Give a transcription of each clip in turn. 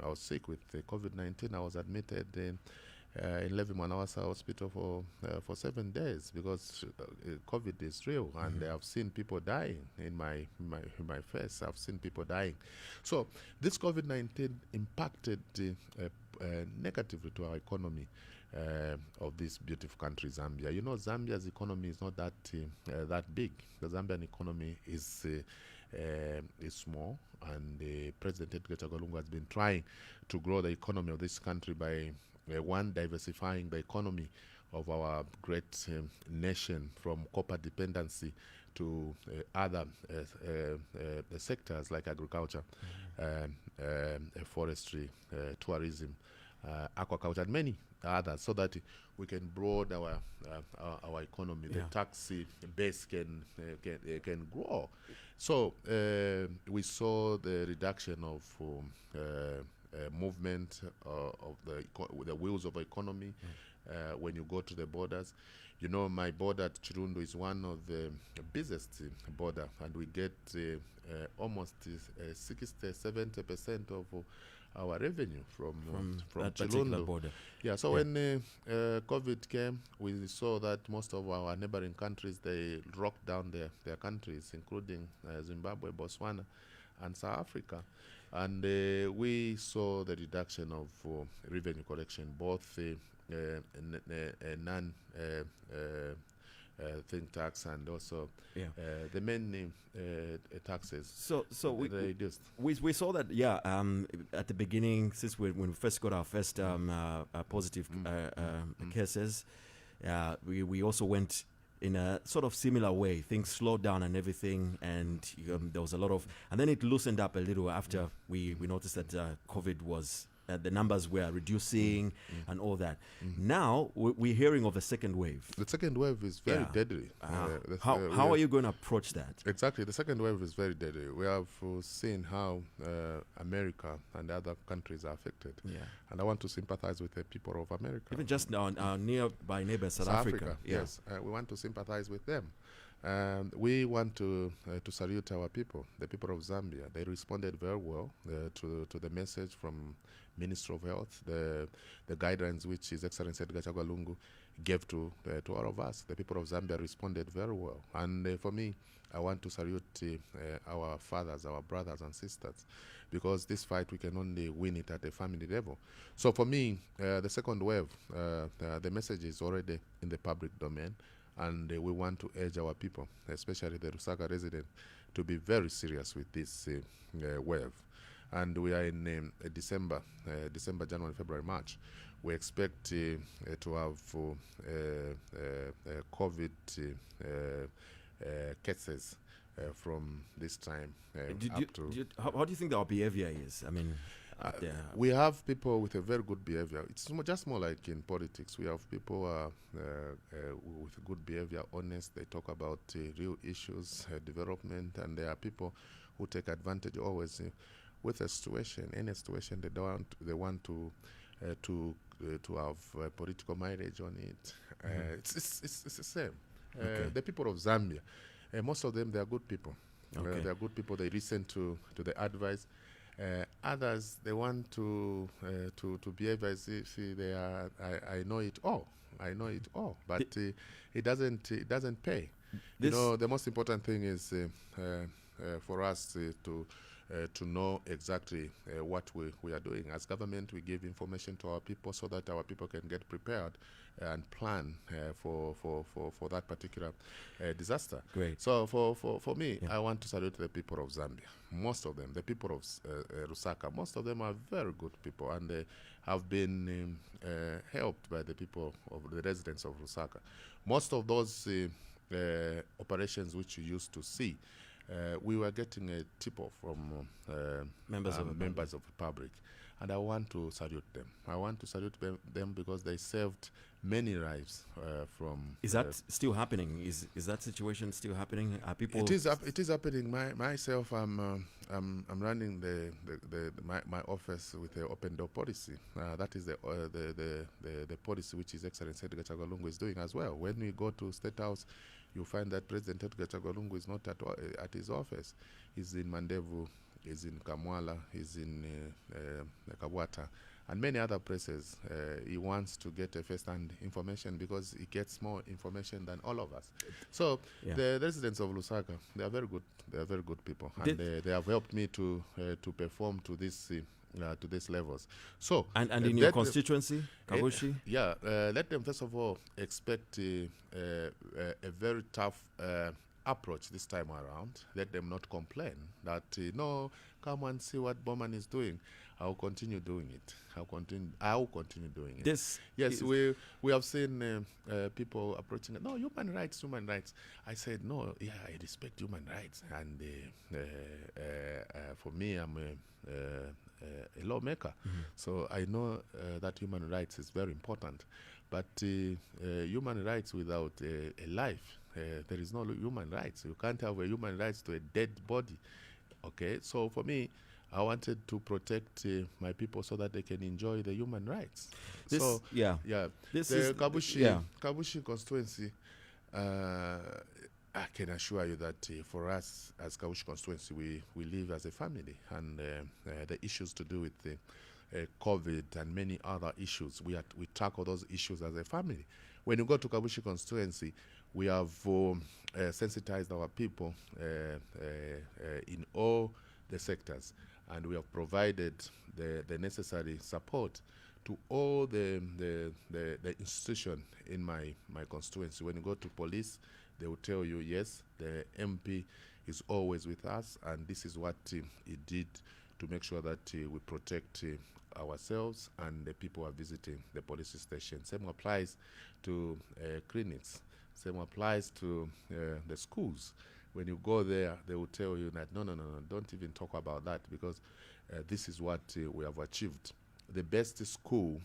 was sick with COVID-19. I was admitted in Levi Mwanawasa Hospital for 7 days because COVID is real, and I've seen people dying in my face. I've seen people dying. So this COVID-19 impacted negatively to our economy of this beautiful country, Zambia. You know, Zambia's economy is not that big. The Zambian economy is small, and President Edgar Lungu has been trying to grow the economy of this country by one, diversifying the economy of our great nation from copper dependency to other sectors like agriculture, forestry, tourism, aquaculture, and many others, so that we can broaden our economy. The tax base can grow. So we saw the reduction of movement of the wheels of the economy when you go to the borders. You know, my border at Chirundu is one of the busiest border, and we get almost 60-70% of our revenue from that particular border. Yeah, so when COVID came, we saw that most of our neighboring countries, they locked down their countries, including Zimbabwe, Botswana, and South Africa. And we saw the reduction of revenue collection, both non think tax and also the main taxes. So we reduced. We saw that at the beginning, since when we first got our first positive cases, we also went in a sort of similar way. Things slowed down and everything, and there was a lot of, and then it loosened up a little after we noticed that COVID was, the numbers were reducing and all that. Now we're hearing of a second wave. The second wave is very deadly. How are you going to approach that? Exactly, the second wave is very deadly. We have seen how America and other countries are affected. And I want to sympathize with the people of America. Even just our nearby neighbor, South Africa. Yes, we want to sympathize with them. We want to salute our people, the people of Zambia. They responded very well to the message from Minister of Health, the guidelines which His Excellency Edgar Lungu gave to all of us. The people of Zambia responded very well. And for me, I want to salute our fathers, our brothers and sisters, because this fight, we can only win it at a family level. So for me, the second wave, the message is already in the public domain. And we want to urge our people, especially the Lusaka residents, to be very serious with this wave. And we are in December, January, February, March. We expect to have COVID cases from this time how do you think our behavior is? I mean, we have people with a very good behavior. It's just more like in politics. We have people with good behavior, honest. They talk about real issues, development, and there are people who take advantage always with a situation, any situation. They want to have political mileage on it. It's the same. The people of Zambia, most of them, they are good people. They are good people. They listen to the advice. Others, they want to behave as if they are. I know it all. I know it all. But it doesn't pay. You know, the most important thing is for us to know exactly what we are doing. As government, we give information to our people so that our people can get prepared and plan for that particular disaster. Great. So for me, I want to salute the people of Zambia. Most of them, the people of Lusaka, most of them are very good people, and they have been helped by the people of the residents of Lusaka. Most of those operations which you used to see, we were getting a tip-off from members of the public, and I want to salute them. I want to salute them because they saved many lives from. Is that still happening? Is that situation still happening? Are people? It is happening. Myself, I'm running my office with the open door policy. That is the policy which His Excellency Edgar Lungu is doing as well. When we go to State House, you find that President Edgar Lungu is not at his office. He's in Mandevu is in Kamwala, is in Kabwata, and many other places. He wants to get a first-hand information because he gets more information than all of us. So the residents of Lusaka, they are very good. They are very good people, and they have helped me to perform to this. To these levels. So and in your constituency, Kabushi? Let them first of all expect a very tough approach this time around. Let them not complain that no, come and see what Bowman is doing. I'll continue doing it. I'll continue doing it. We have seen people approaching it. No, human rights. I said no. Yeah, I respect human rights, and for me, I'm a lawmaker, so I know that human rights is very important. But human rights without a life, there is no human rights. You can't have a human rights to a dead body. Okay, so for me, I wanted to protect my people so that they can enjoy the human rights. This the Kabushi constituency. I can assure you that for us as Kabushi constituency, we live as a family, and the issues to do with COVID and many other issues, we tackle those issues as a family. When you go to Kabushi constituency, we have sensitized our people in all the sectors, and we have provided the necessary support to all the institution in my constituency. When you go to police, they will tell you, yes, the MP is always with us, and this is what he did to make sure that we protect ourselves and the people who are visiting the police station. Same applies to clinics. Same applies to the schools. When you go there, they will tell you that, no, don't even talk about that, because this is what we have achieved. The best school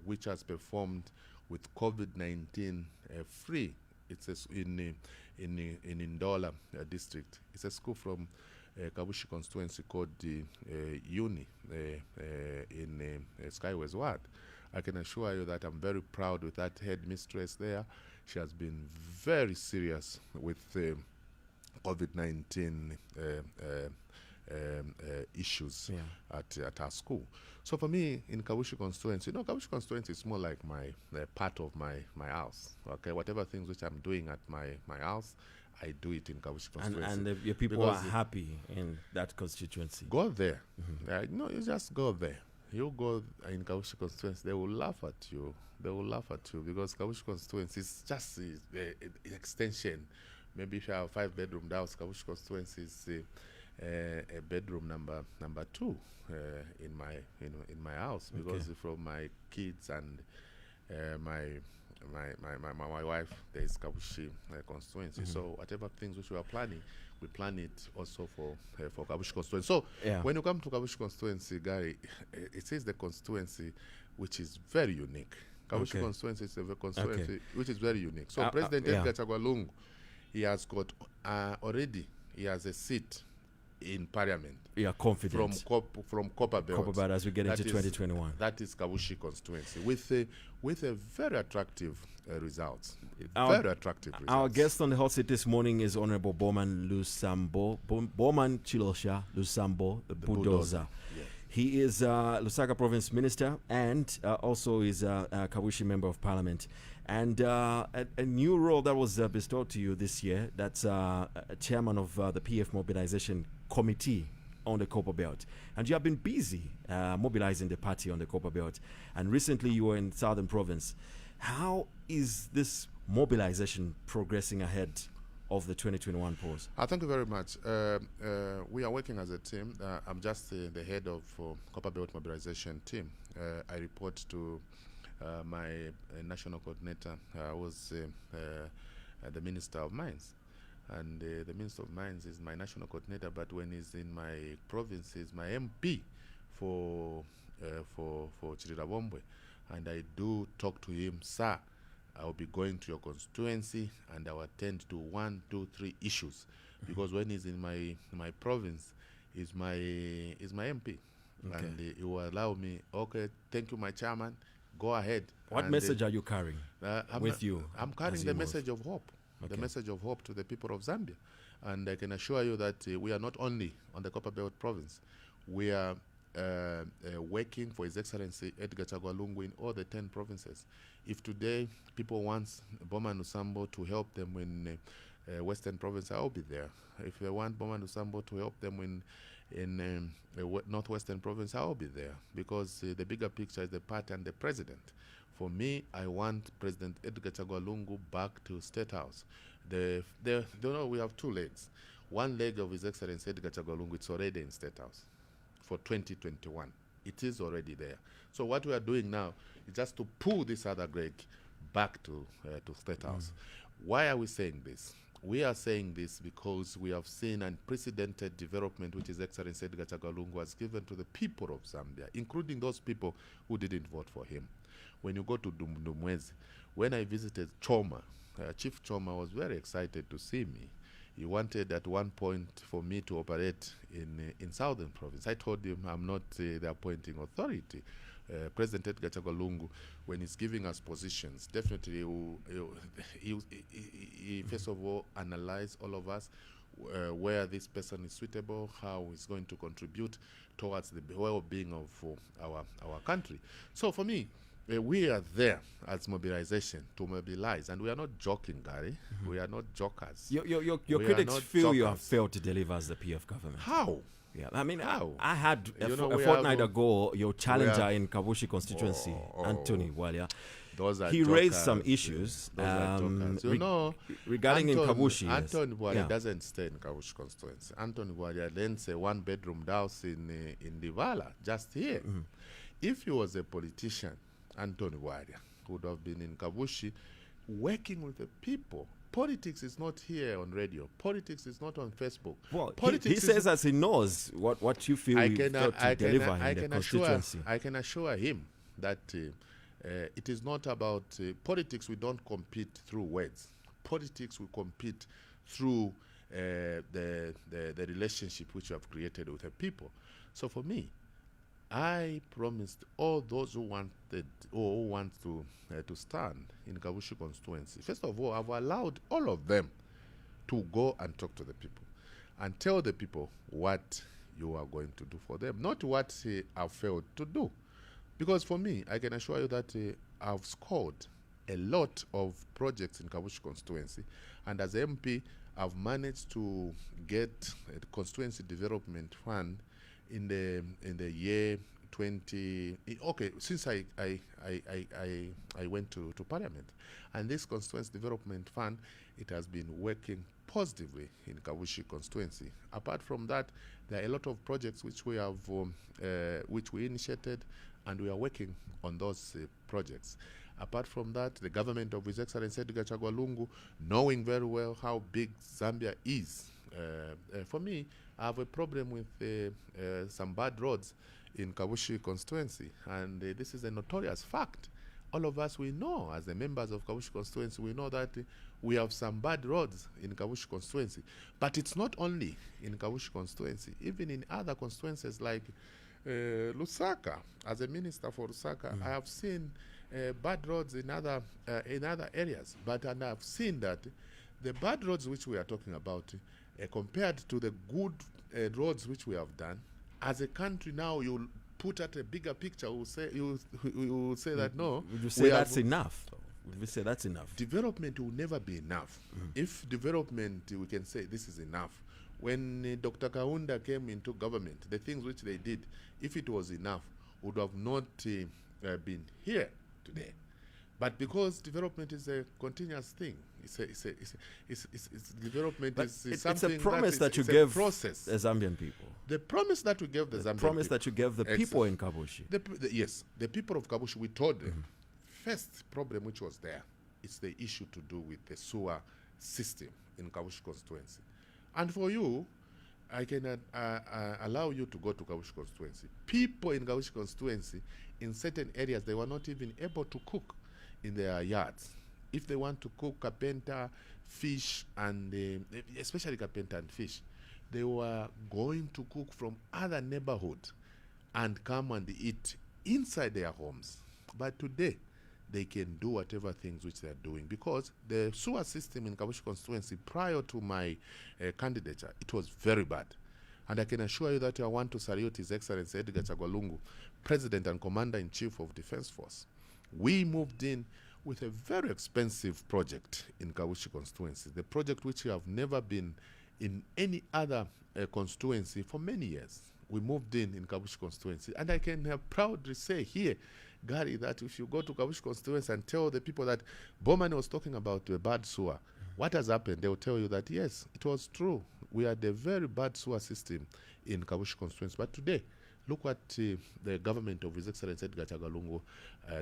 which has performed with COVID-19 free, it's in Ndola district. It's a school from Kabushi constituency called the Uni in Skyways Ward. I can assure you that I'm very proud with that headmistress there. She has been very serious with COVID-19 issues at our school. So for me, in Kabushi constituency, Kabushi constituency is more like part of my house. Okay, whatever things which I'm doing at my house, I do it in Kabushi constituency. And your people are happy in that constituency. Go there. You just go there. You go in Kabushi constituency, they will laugh at you. They will laugh at you because Kabushi constituency is just an extension. Maybe if you have a 5-bedroom house, Kabushi constituency is a bedroom number 2 in my house, because from my kids and my wife, there is Kabushi constituency. So whatever things which we are planning, we plan it also for Kabushi constituency. So when you come to Kabushi constituency, Gary, it is the constituency which is very unique. Kabushi constituency is a constituency which is very unique. So President Edgar Lungu, he has got already, he has a seat in Parliament. You are confident from Copperbelt as we get into 2021. That is Kabushi constituency with a very attractive results. Very attractive results. Our guest on the hot seat this morning is Honorable Bowman Lusambo, Bowman Chilosha Lusambo, the bulldozer. Yeah. He is Lusaka Province Minister and also is a Kabushi Member of Parliament. And a new role that was bestowed to you this year, that's Chairman of the PF Mobilization Committee on the Copper Belt. And you have been busy mobilizing the party on the Copper Belt. And recently you were in Southern Province. How is this mobilization progressing ahead of the 2021 polls? Thank you very much. We are working as a team. I'm just the head of Copper Belt Mobilization team. I report to my national coordinator, was the Minister of Mines. And the Minister of Mines is my national coordinator, but when he's in my province, he's my MP for Chirirabombwe. And I do talk to him, sir, I'll be going to your constituency and I'll attend to 1, 2, 3 issues. Because when he's in my province, he's my MP. And he will allow me, thank you, my chairman, go ahead. What message are you carrying with you? I'm carrying the message of hope. The message of hope to the people of Zambia. And I can assure you that we are not only on the Copper Belt province, we are working for His Excellency Edgar Lungu in all the 10 provinces. If today people want Bowman Lusambo to help them in Western province, I'll be there. If they want Bowman Lusambo to help them in Northwestern province, I'll be there, because the bigger picture is the party and the president. For me, I want President Edgar Lungu back to State House. We have two legs. One leg of His Excellency Edgar Lungu, it's already in State House for 2021. It is already there. So what we are doing now is just to pull this other leg back to State House. Why are we saying this? We are saying this because we have seen unprecedented development which His Excellency Edgar Lungu has given to the people of Zambia, including those people who didn't vote for him. When you go to Dumwezi, when I visited Choma, Chief Choma was very excited to see me. He wanted at one point for me to operate in Southern Province. I told him I'm not the appointing authority. President Edgar Lungu, when he's giving us positions, definitely he first of all analyze all of us, where this person is suitable, how he's going to contribute towards the well-being of our country. So for me, we are there as mobilization to mobilize, and we are not joking, Gary. We are not jokers. Your critics feel you have failed to deliver as the PF government. How? Yeah, I mean, How? I had a fortnight ago your challenger in Kabushi constituency, Anthony Walia. He raised some issues regarding in Kabushi. Anthony Walia doesn't stay in Kabushi constituency. Anthony Walia rents a one-bedroom house in Divala, just here. If he was a politician, Anthony Walia would have been in Kabushi working with the people. Politics is not here on radio. Politics is not on Facebook. Well, he says as he knows what you feel you failed to deliver in the constituency. I can assure him that it is not about politics. We don't compete through words. Politics we compete through the relationship which we have created with the people. So for me, I promised all those who wanted or who want to stand in Kabushi constituency. First of all, I've allowed all of them to go and talk to the people and tell the people what you are going to do for them, not what I've failed to do. Because for me, I can assure you that I've scored a lot of projects in Kabushi constituency, and as MP, I've managed to get a constituency development fund in the year 20. Okay, since I went to Parliament, and this constituency development fund, it has been working positively in Kabushi constituency. Apart from that, there are a lot of projects which we have which we initiated, and we are working on those projects. Apart from that, the government of His Excellency Edgar Lungu, knowing very well how big Zambia is, for me, I have a problem with some bad roads in Kabushi constituency, and this is a notorious fact. All of us, we know, as the members of Kabushi constituency, we know that we have some bad roads in Kabushi constituency. But it's not only in Kabushi constituency, even in other constituencies like Lusaka. As a minister for Lusaka, I have seen bad roads in other areas, and I've seen that the bad roads which we are talking about, compared to the good roads which we have done, as a country now, you'll put at a bigger picture. You will say that no. Would you say that's enough? Would we say that's enough? Development will never be enough. If development, we can say this is enough. When Dr. Kaunda came into government, the things which they did, if it was enough, would have not been here today. But because development is a continuous thing, development is something. It's a promise that you gave the Zambian people. The promise that we gave the Zambian people. The promise that you gave the people in Kabushi. Yes, the people of Kabushi, we told them, first problem which was there, it's the issue to do with the sewer system in Kabushi constituency. And for you, I can allow you to go to Kabushi constituency. People in Kabushi constituency, in certain areas, they were not even able to cook in their yards. If they want to cook carpenter, fish, and especially carpenter and fish, they were going to cook from other neighborhoods and come and eat inside their homes. But today, they can do whatever things which they are doing, because the sewer system in Kabushi constituency prior to my candidature, it was very bad. And I can assure you that I want to salute His Excellency Edgar Lungu, President and Commander-in-Chief of Defense Force. We moved in with a very expensive project in Kabushi constituency, the project which we have never been in any other constituency for many years. We moved in Kabushi constituency, and I can proudly say here, Gary, that if you go to Kabushi constituency and tell the people that Bowman was talking about a bad sewer, what has happened, they will tell you that yes, it was true. We had a very bad sewer system in Kabushi constituency, but today, look what the government of His Excellency Edgar Lungu,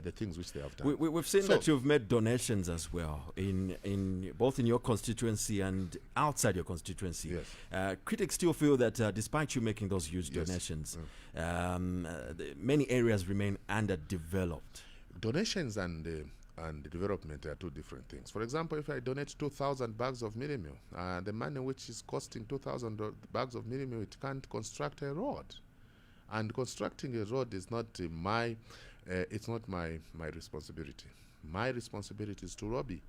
the things which they have done. We've seen that you've made donations as well, in both in your constituency and outside your constituency. Yes. Critics still feel that despite you making those huge donations, many areas remain underdeveloped. Donations and development are two different things. For example, if I donate 2,000 bags of meal, the money which is costing 2,000 bags of meal, it can't construct a road. And constructing a road is not it's not my responsibility. My responsibility is to lobby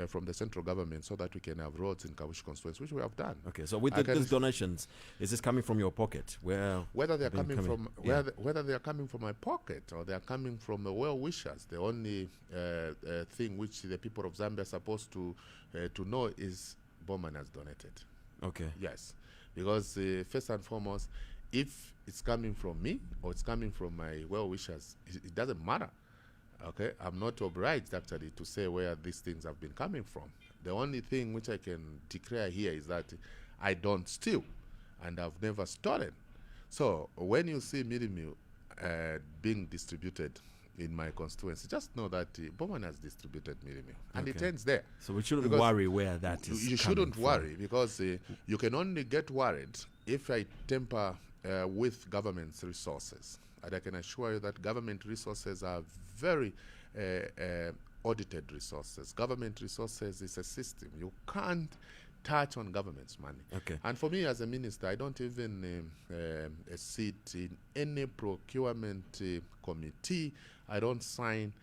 from the central government so that we can have roads in Kabushi constituency, which we have done. Okay, so with these donations, is this coming from your pocket? Whether they are coming from whether they are coming from my pocket or they are coming from the well-wishers, the only thing which the people of Zambia are supposed to know is Bowman has donated. Okay. Yes, because first and foremost, if it's coming from me or it's coming from my well-wishers, it doesn't matter. Okay, I'm not obliged actually to say where these things have been coming from. The only thing which I can declare here is that I don't steal, and I've never stolen. So when you see meal being distributed in my constituency, just know that Bowman has distributed meal, and it ends there. So we shouldn't worry where that is. You shouldn't worry, because you can only get worried if I tamper with government's resources. And I can assure you that government resources are very audited resources. Government resources is a system. You can't touch on government's money. Okay. And for me as a minister, I don't even sit in any procurement committee. I don't sign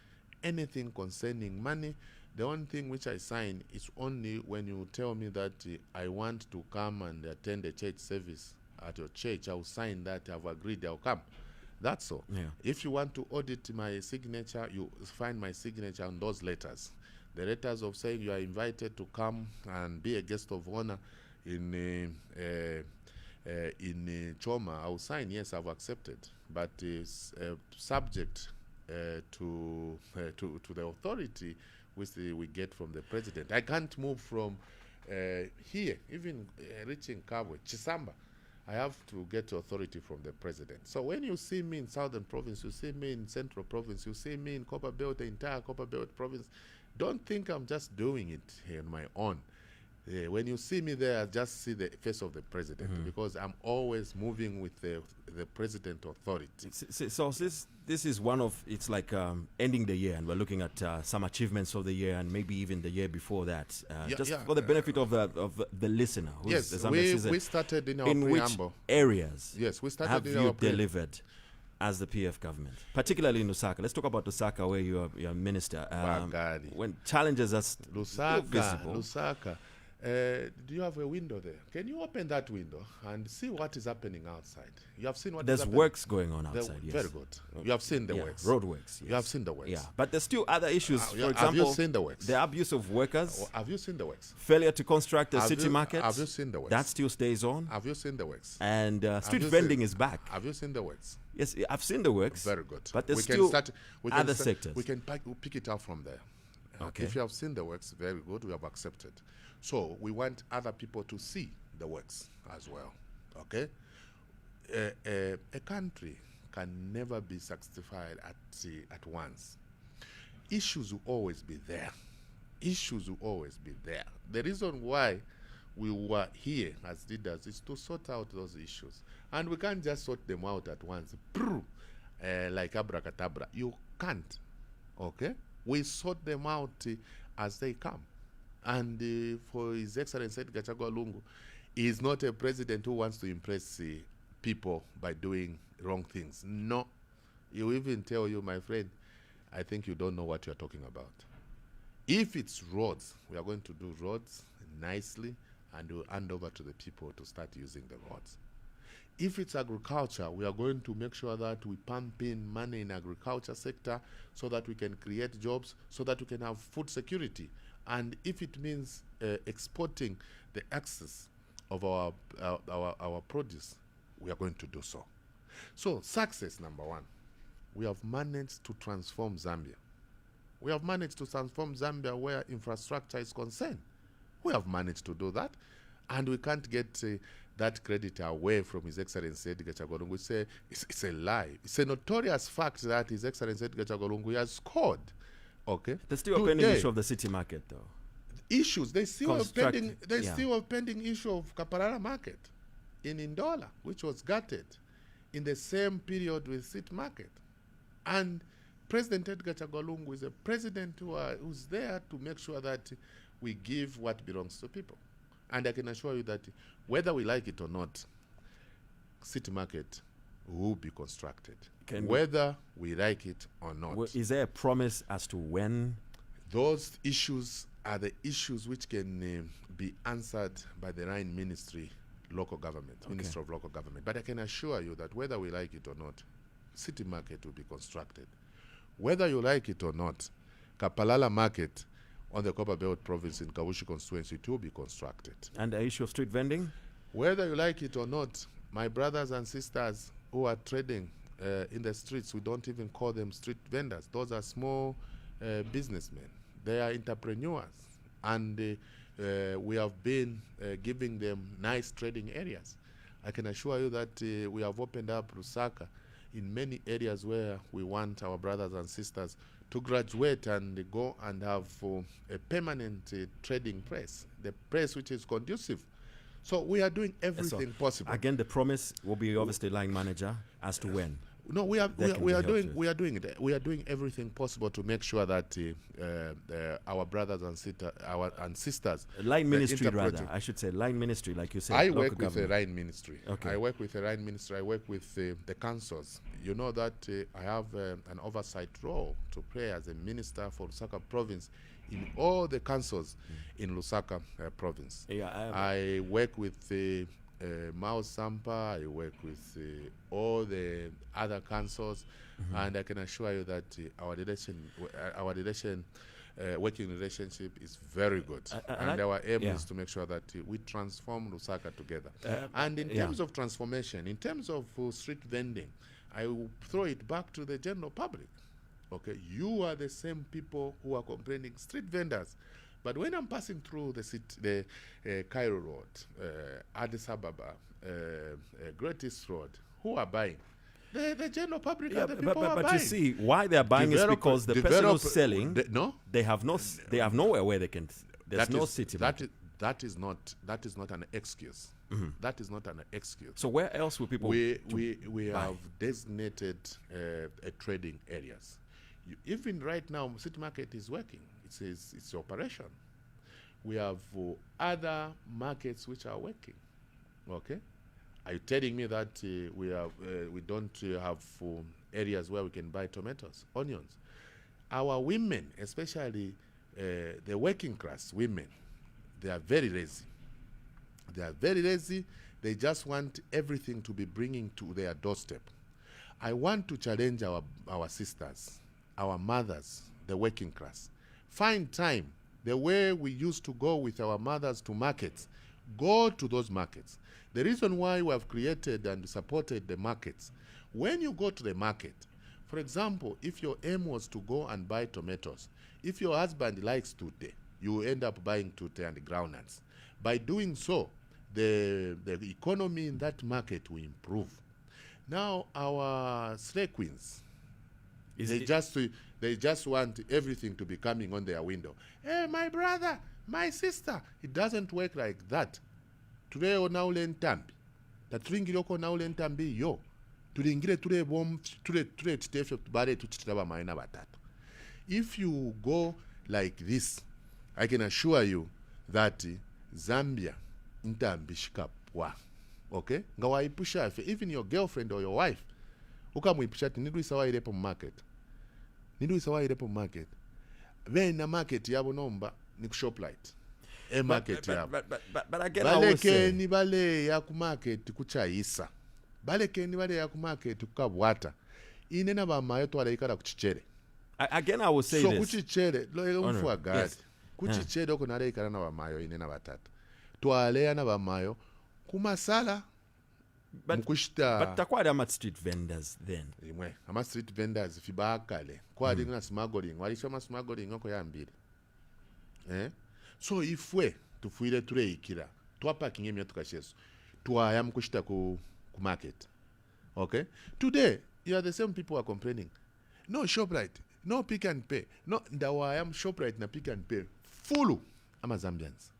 anything concerning money. The only thing which I sign is only when you tell me that I want to come and attend a church service at your church. I'll sign that. I've agreed. I'll come. That's all. Yeah. If you want to audit my signature, you find my signature on those letters. The letters of saying you are invited to come and be a guest of honor in Choma, I will sign, yes, I've accepted. But it's subject to the authority which we get from the president. I can't move from here, even reaching Kabwe, Chisamba. I have to get authority from the president. So when you see me in Southern Province, you see me in Central Province, you see me in Copper Belt, the entire Copper Belt Province, don't think I'm just doing it here on my own. When you see me there, just see the face of the president, because I'm always moving with the president authority. So this is one of, it's like ending the year, and we're looking at some achievements of the year and maybe even the year before that. For the benefit of the listener. Yes, we started in our preamble. Which areas we started have in you our delivered as the PF government, particularly in Lusaka? Let's talk about Lusaka, where you're minister. When challenges are still visible. Lusaka. Do you have a window there? Can you open that window and see what is happening outside? You have seen what there's works going on outside. Yes. Very good. You have seen the works. Road works. Yes. You have seen the works. Yeah, but there's still other issues. For example, have you seen the works? The abuse of workers. Have you seen the works? Failure to construct a city market. Have you seen the works? That still stays on. Have you seen the works? And street vending is back. Have you seen the works? Yes, I've seen the works. Very good. But there's still other sectors. We can pick it up from there. Okay. If you have seen the works, very good. We have accepted. So we want other people to see the works as well. Okay. A country can never be satisfied at once. Issues will always be there. Issues will always be there. The reason why we were here as leaders is to sort out those issues, and we can't just sort them out at once. Like abracadabra, you can't. Okay. We sort them out as they come. And for His Excellency Edgar Lungu, he is not a president who wants to impress people by doing wrong things. No. He will even tell you, my friend, I think you don't know what you're talking about. If it's roads, we are going to do roads nicely and we'll hand over to the people to start using the roads. If it's agriculture, we are going to make sure that we pump in money in agriculture sector so that we can create jobs, so that we can have food security. And if it means exporting the excess of our produce, we are going to do so. So success number one, we have managed to transform Zambia. We have managed to transform Zambia where infrastructure is concerned. We have managed to do that, and we can't get that credit away from His Excellency Edgar Chagolungu. It's a lie. It's a notorious fact that His Excellency Edgar Chagolungu has scored. Okay, there's still a pending issue of the city market, though. Issues. They still have pending. They still have pending issue of Kaparara market in Ndola, which was gutted in the same period with city market. And President Edgar Chagolungu is a president who's there to make sure that we give what belongs to people. And I can assure you that whether we like it or not, city market will be constructed. Whether we like it or not. Well, is there a promise as to when? Those issues are the issues which can be answered by the Rhine Ministry, local government, Minister of Local Government. But I can assure you that whether we like it or not, city market will be constructed. Whether you like it or not, Kapalala market on the Copper Belt province in Kabushi constituency, it will be constructed. And the issue of street vending? Whether you like it or not, my brothers and sisters who are trading in the streets, we don't even call them street vendors. Those are small businessmen. They are entrepreneurs. And we have been giving them nice trading areas. I can assure you that we have opened up Lusaka in many areas where we want our brothers and sisters to graduate and go and have a permanent trading press, the press which is conducive. So we are doing everything possible. Again, the promise will be obviously line manager as to when. No, we are doing everything possible to make sure that our brothers and sisters, line ministry rather, I should say line ministry, like you said. I work with the Rhine Ministry. Okay. I work with the Rhine Ministry. I work with the councils. You know that I have an oversight role to play as a minister for Lusaka province in all the councils in Lusaka province. Yeah, I work with Mao Sampa, I work with all the other councils, and I can assure you that our working relationship is very good. And our aim is to make sure that we transform Lusaka together. And in terms of transformation, in terms of street vending, I will throw it back to the general public. Okay, you are the same people who are complaining, street vendors. But when I'm passing through the city, the Cairo Road, Addis Ababa, Great East Road, who are buying? The general public are the people who are buying. But you see, why they are buying is because the person who's selling, they have nowhere where they can. There's no city. That is not an excuse. That is not an excuse. So where else will people? We have designated trading areas. Even right now, city market is working. It's operation. We have other markets which are working. Okay, are you telling me that we don't have areas where we can buy tomatoes, onions? Our women, especially the working class women, they are very lazy. They are very lazy. They just want everything to be bringing to their doorstep. I want to challenge our sisters, our mothers, the working class. Find time. The way we used to go with our mothers to markets, go to those markets. The reason why we have created and supported the markets, when you go to the market, for example, if your aim was to go and buy tomatoes, if your husband likes tute, you end up buying tute and groundnuts. By doing so, the economy in that market will improve. Now, our slay queens, they just want everything to be coming on their window. Hey, my brother, my sister. It doesn't work like that. Today on naule ntambi. Tatulingire oko naule ntambi yo. Tulingire ture bom ture titefe tubare tuchitaba maina batatu. If you go like this, I can assure you that Zambia ntambi shikapwa. Okay? Ngawaipusha even your girlfriend or your wife. Ukamwipusha tinidwi sawa ilepo market. ninduyisa wairepo market vena market yavo nomba ni kushoplight market yavo but again I was saying, balekeni baleya ku market kuchayisa balekeni baleya ku market kukabwata ine na bamayo twalaikala kuchichere again I will say so this. kuchichere lo mfua gadi Yes. kuchichere oko nalaikala na bamayo ine na batata twaleya na bamayo kumasala But takwali ama street vendors then. imwe ama street vendors fibakale kwali na smuggling walisho ma smuggling oko yambiri so ifwe tufuire tureikira twapakinga emyotoka shesu twaya mukushita ku market. Okay, today you are the same people who are complaining, no Shoprite, no Pick and Pay, no ndawaya Shoprite na Pick and Pay fulu ama Zambians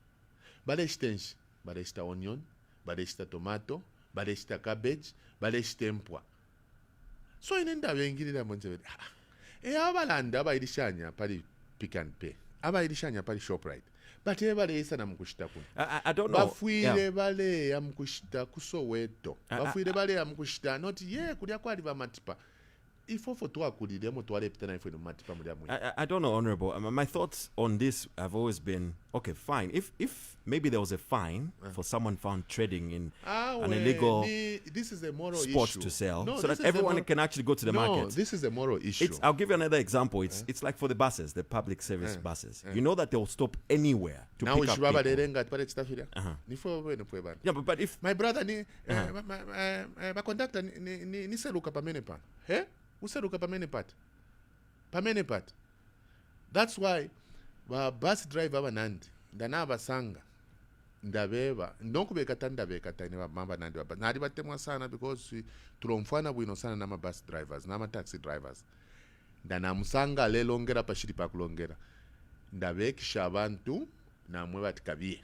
baleshtenshi baleshta onion baleshta tomato baleshta cabbage baleshta mpwa so inenda bengirira monje abalanda abayirishanya pali Pick and Pay abayirishanya pali Shoprite but balesa na mukushita kuno I don't know. bafuire bale ya mukushita kusoweto bafuire bale ya mukushita not kulya kwali bamatipa ifofo twakuliremo twalepita na ifo no matipa muri amwe. I don't know, Honorable. My thoughts on this have always been, okay, fine. If maybe there was a fine for someone found trading in an illegal this is a moral sports issue to sell, no, so that everyone can actually go to the market. No, this is a moral issue. I'll give you another example. It's like for the buses, the public service buses. You know that they'll stop anywhere to pick up people. Yeah, but if my brother ni ba conductor ni seluka pamene pa useruka pamene pat that's why ba bus driver banandi ndana basanga ndabeba ndokubekata ndabekata ne bamba nandi baba nali batemwa sana because tulomfana bwino sana na bus drivers na taxi drivers ndana musanga lelongera pashiri pakulongera ndabekisha abantu namwe batikabie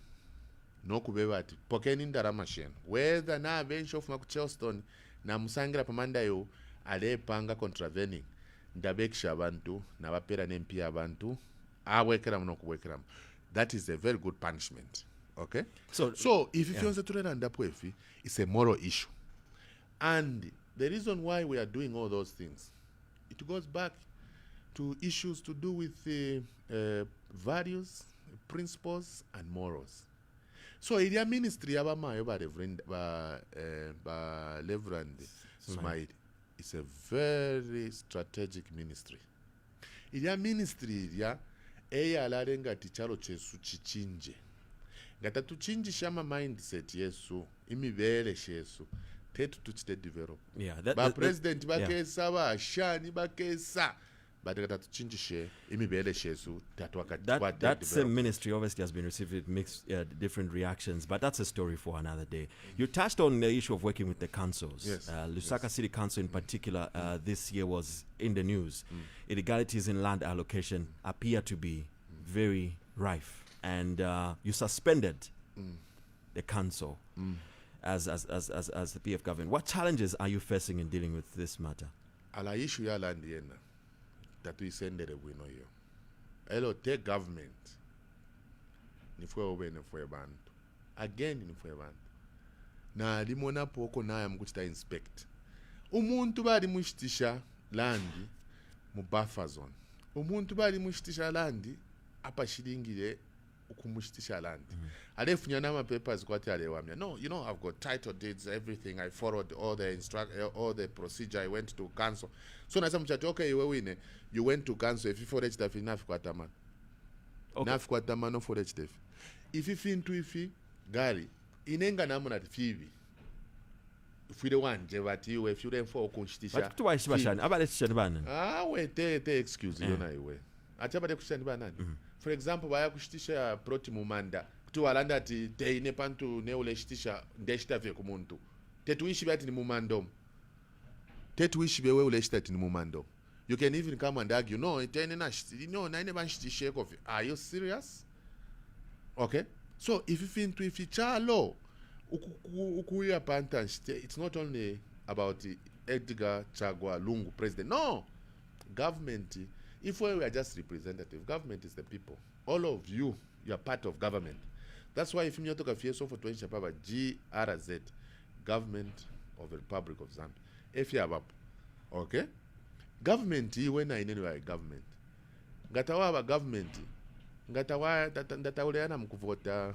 nokubeba ati pokeni ndarama sheno whether na bench of Chelston na musangira pamandayo alepanga contravening ndabekisha abantu nabapera n'empya abantu awekeramu n'okuwekeramu. That is a very good punishment. Okay, so if you feel that it's a moral issue, and the reason why we are doing all those things, it goes back to issues to do with values, principles and morals. So in their ministry abamayo ba Reverend Smile, it's a very strategic ministry. Ilia ministry ya eyalalenga tichalo chesu chichinje ngata tuchinjisha mindset yesu imibele shesu tetu tuchite develop president bakesa bashani bakesa but ngata tuchinjishe imibele shesu that same ministry obviously has been received mixed different reactions, but that's a story for another day. You touched on the issue of working with the councils. Yes. Lusaka City Council in particular this year was in the news. Illegalities in land allocation appear to be very rife, and you suspended the council as the PF government. What challenges are you facing in dealing with this matter? Ala issue ya land yena tatu isendere bwino yo elo te government nifwe obe nifwe bantu again nifwe bantu na limona poko naye mkuchita inspect umuntu bali mushitisha landi mu buffer zone umuntu bali mushitisha landi apa shilingire ukumushitisha landi alefunya nama papers kwati alewamya no, you know, I've got title deeds, everything, I followed all the procedure, I went to council. So nasa mchati okay iwe wine you went to council if you forage dafi nafi kwa taman nafi kwa taman no forage dafi ifi fintu ifi gari inenga namu na fivi ifwile wanje bati iwe if you then for kunshitisha but tuwa ishibashani abale shishani bana we te excuse yona iwe achaba kushishani bana for example baya kushitisha proti mumanda kutu walanda ati teine pantu neule shitisha ndeshita vye kumuntu tetuishi bati ni mumandom tetuishi bewe ule shita ni mumandom. You can even come and argue, no, are you serious? Okay, so if you chalo ukuya panta, it's not only about Edgar Chagwa Lungu president. No, government, if we are just representative, government is the people. All of you are part of government. That's why if you talk of so for 20 Chapaba GRZ, government of the Republic of Zambia. If you have up, okay. government iwena inene government ngatawa government ngatawa ndatauleana mkuvota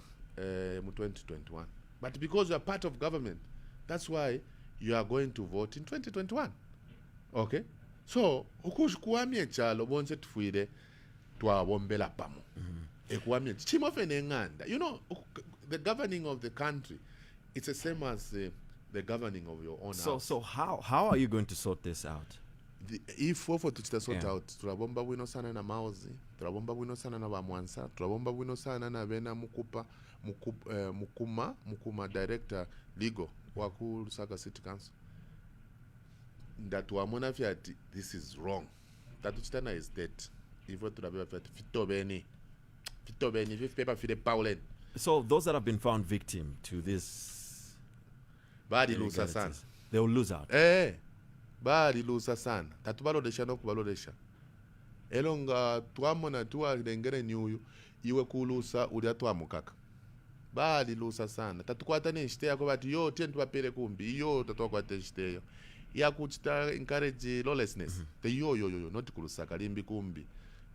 mu 2021, but because you are part of government, that's why you are going to vote in 2021. Okay, so ukushikuamye chalo bonse tufuire twabombela pamo ekuamye chimofene nganda. You know, the governing of the country, it's the same as the governing of your own house. So how are you going to sort this out? If ofo tuchita sort out, turabomba bwino sana na mauzi, turabomba bwino sana na bamwansa, turabomba bwino sana na bena mukuma director legal waku Lusaka City Council. That wamona fiati, this is wrong. That tuchitana is dead. Ifo turabeba fiati fitobeni paper fide paulen. So those that have been found victim to this badi lusa sana, they will lose out. Badi lusa sana tatubalodesha nokubalodesha elonga twamona tuwalengere nyuyu iwe kulusa uli atwamukaka badi lusa sana tatukwata neshite yako bati yo tientu bapere kumbi iyo tatukwata neshite yo yakuchita encourage lawlessness te yo not kulusaka limbi kumbi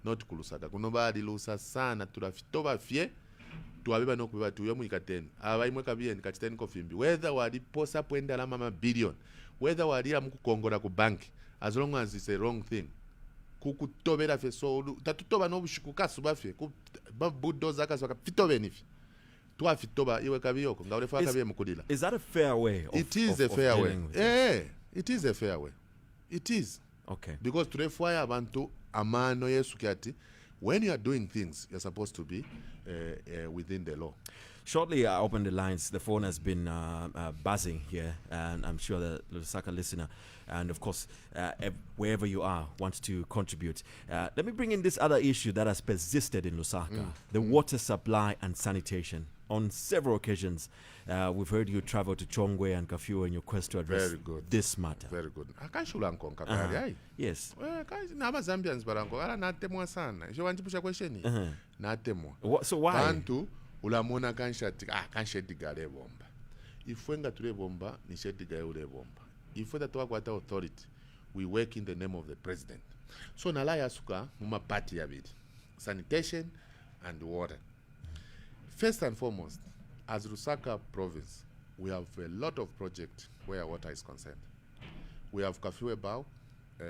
not kulusaka kuno badi lusa sana tulafitoba fye tuwabeba nokubeba tuyo mwikateni abaimwe kabien kachiteni kofimbi whether wali posa pwenda la mama billion, whether wali amukukongora ku bank, as long as it's a wrong thing kukutobera fe so tatutoba no bushikuka subafe ku bulldozer kaswaka fitobe nifi twafitoba iwe kabiyoko ngaure fa kabiye mukudila. Is that a fair way of, it is a fair way. It is a fair way. It is. Okay. Because turefwaya abantu amano yesu kyati, when you are doing things, you're supposed to be within the law. Shortly, I open the lines. The phone has been buzzing here, and I'm sure the Lusaka listener, and of course, wherever you are, wants to contribute. Let me bring in this other issue that has persisted in Lusaka, the water supply and sanitation. On several occasions, we've heard you travel to Chongwe and Kafue in your quest to address this matter. Very good. Akashulanko kakari ai. Yes. Na Zambians baranko ala natemwa sana. Isho wanjipusha question natemwa. So why? Bantu ulamona kanshedi gale bomba. Ifwenga tule bomba ni shedi gale ule bomba. Ifwenda toka kwa authority, we work in the name of the president. So nalaya suka muma party ya bidi. Sanitation and water. First and foremost, as Lusaka province, we have a lot of projects where water is concerned. We have Kafue Bow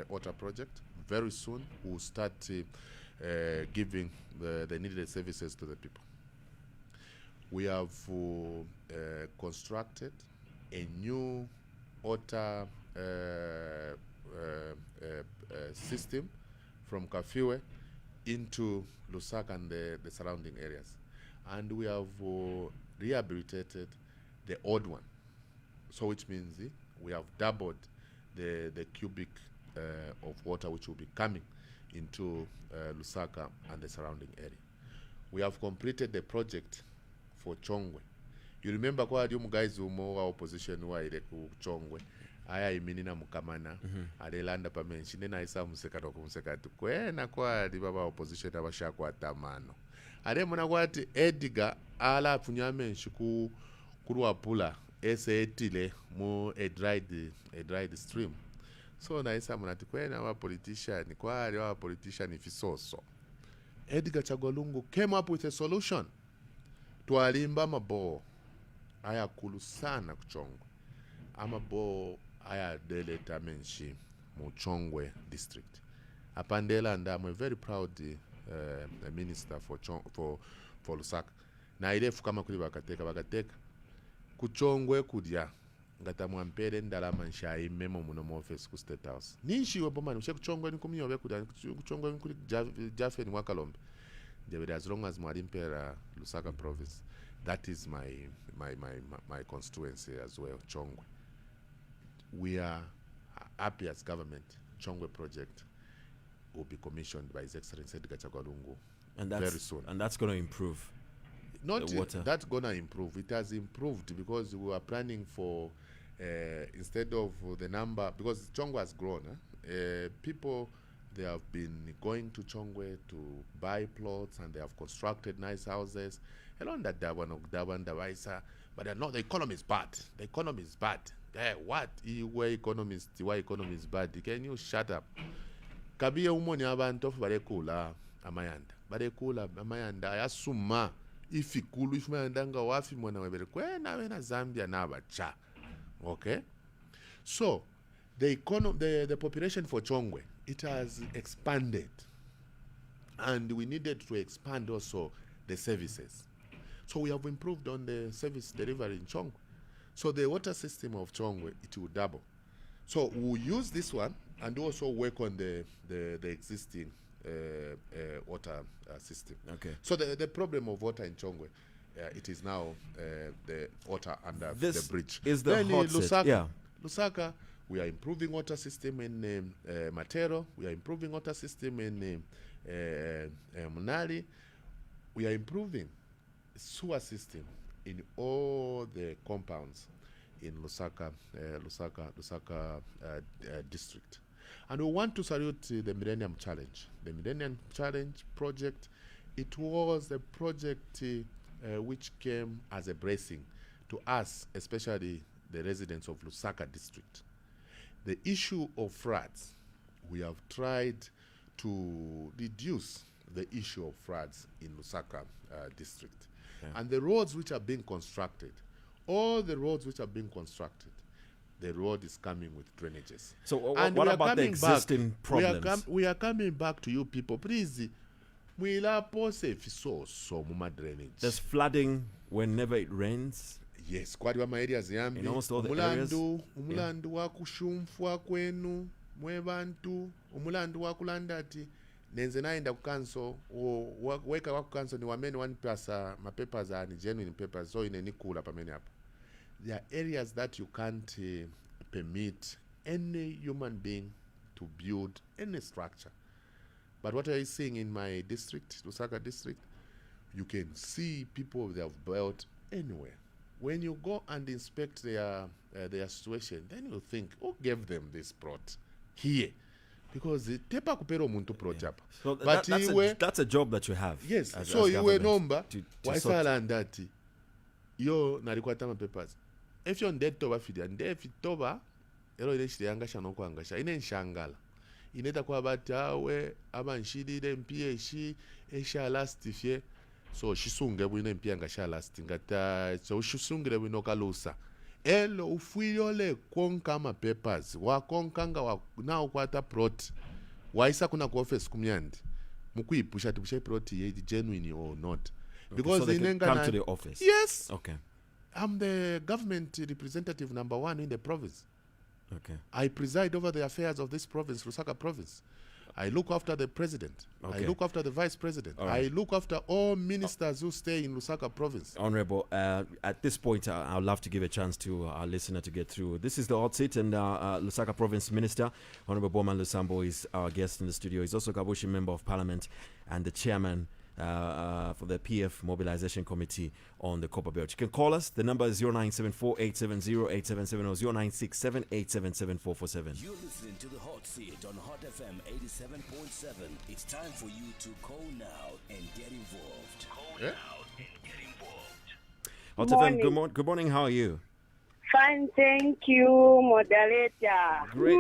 water project. Very soon we'll start giving the needed services to the people. We have constructed a new water system from Kafue into Lusaka and the surrounding areas. And we have rehabilitated the old one. So which means we have doubled the cubic of water which will be coming into Lusaka and the surrounding area. We have completed the project for Chongwe. You remember kwa you guys umo wa opposition wa ile ku Chongwe aya imini na mukamana alelanda pamenshi nena isa musekata kumsekatu kwena kwa baba opposition abashakwa tamano ale muna kwati Edgar ala punyamenshi ku kuruapula esetile mu a dried stream. So na isa munati kwena wa politician kwa ali wa politician ifisoso. Edgar Lungu came up with a solution. Twalimba mabo aya kulu sana kuchongwe. Amabo aya deleta menshi mu Chongwe district. Apandela, and I'm a very proud minister for Lusaka. Na ile fukama kuli bakateka kuchongwe kudya ngata mwampere ndalama nshayi memo muno mu office ku State House. Nishi webomani ushe kuchongwe ni kumiyobe kudya kuchongwe kuli Jafe ni Wakalombe. As long as Mwalimpera Lusaka province, that is my constituency as well, Chongwe. We are happy as government. Chongwe project will be commissioned by His Excellency Edgar Lungu very soon. And that's going to improve Not the water. That's going to improve. It has improved because we were planning for, instead of the number, because Chongwe has grown, people, they have been going to Chongwe to buy plots and they have constructed nice houses. Along that but they're not, the economy is bad. The economy is bad. What? Why economy is bad? Can you shut up? kabiye umoni abantu barekula amayanda amayanda ayasuma ifikulu ifumayanda nga wafi mwana webere kwena wena Zambia nabacha. Okay, so the population for Chongwe, it has expanded, and we needed to expand also the services. So we have improved on the service delivery in Chongwe. So the water system of Chongwe, it will double. So we'll use this one and also work on the existing water system. Okay. So the problem of water in Chongwe, it is now the water under the bridge. Is the hot Lusaka, yeah. Lusaka, we are improving water system in Matero. We are improving water system in Munali. We are improving sewer system in all the compounds in Lusaka district. And we want to salute the Millennium Challenge. The Millennium Challenge project, it was a project which came as a blessing to us, especially the residents of Lusaka district. The issue of floods, we have tried to reduce the issue of floods in Lusaka district. Yeah. And the roads which are being constructed, all the roads which are being constructed, the road is coming with drainages. So what about the existing problems? We are coming back to you people. Please, there's flooding whenever it rains. Yes, kwa ma areas yambi. In almost all the areas. Umulandu wa kushumfwa kwenu, mwebantu, umulandu wa kulandati. Nenze naenda kukanso, weka wa kukanso ni wameni one pasa, mapapers are genuine papers, so inenikula pameni hapa. There are areas that you can't permit any human being to build any structure. But what are you seeing in my district, Lusaka district? You can see people they have built anywhere. When you go and inspect their situation, then you think, who gave them this plot here? Because the tepa kupero muntu plot up. So that's a job that you have. Yes. So you were number. Why and that? Yo nalikwata ma papers. If you're dead toba fidi and if toba, ero ile shiranga shano kwangasha. Ine nshangala. Ineta kwa batawe abanshidire mpie shi esha lastifie. So shisunge bwine mpia ngasha lastingata. So shusungire bwino kalusa. Elo ufuiole konka ma papers. Wa konkanga wa na ukwata plot. Waisa kuna ku office kumyandi. Mukuipusha tupusha plot ye genuine or not. Because so they can come to the office. Yes. Okay. I'm the government representative #1 in the province. Okay. I preside over the affairs of this province, Lusaka province. I look after the president. Okay. I look after the vice president. Right. I look after all ministers who stay in Lusaka province. Honorable, at this point, I'd love to give a chance to our listener to get through. This is the Audits, and Lusaka Province Minister, Honorable Bowman Lusambo, is our guest in the studio. He's also Kabushi Member of Parliament and the Chairman for the PF Mobilization Committee on the Copper Belt. You can call us. The number is 0974-870-8770, 0967-877-7447. You're listening to the Hot Seat on Hot FM 87.7. It's time for you to call now and get involved. Call now and get involved. Hot FM, good morning. How are you? Fine, thank you, moderator. Great.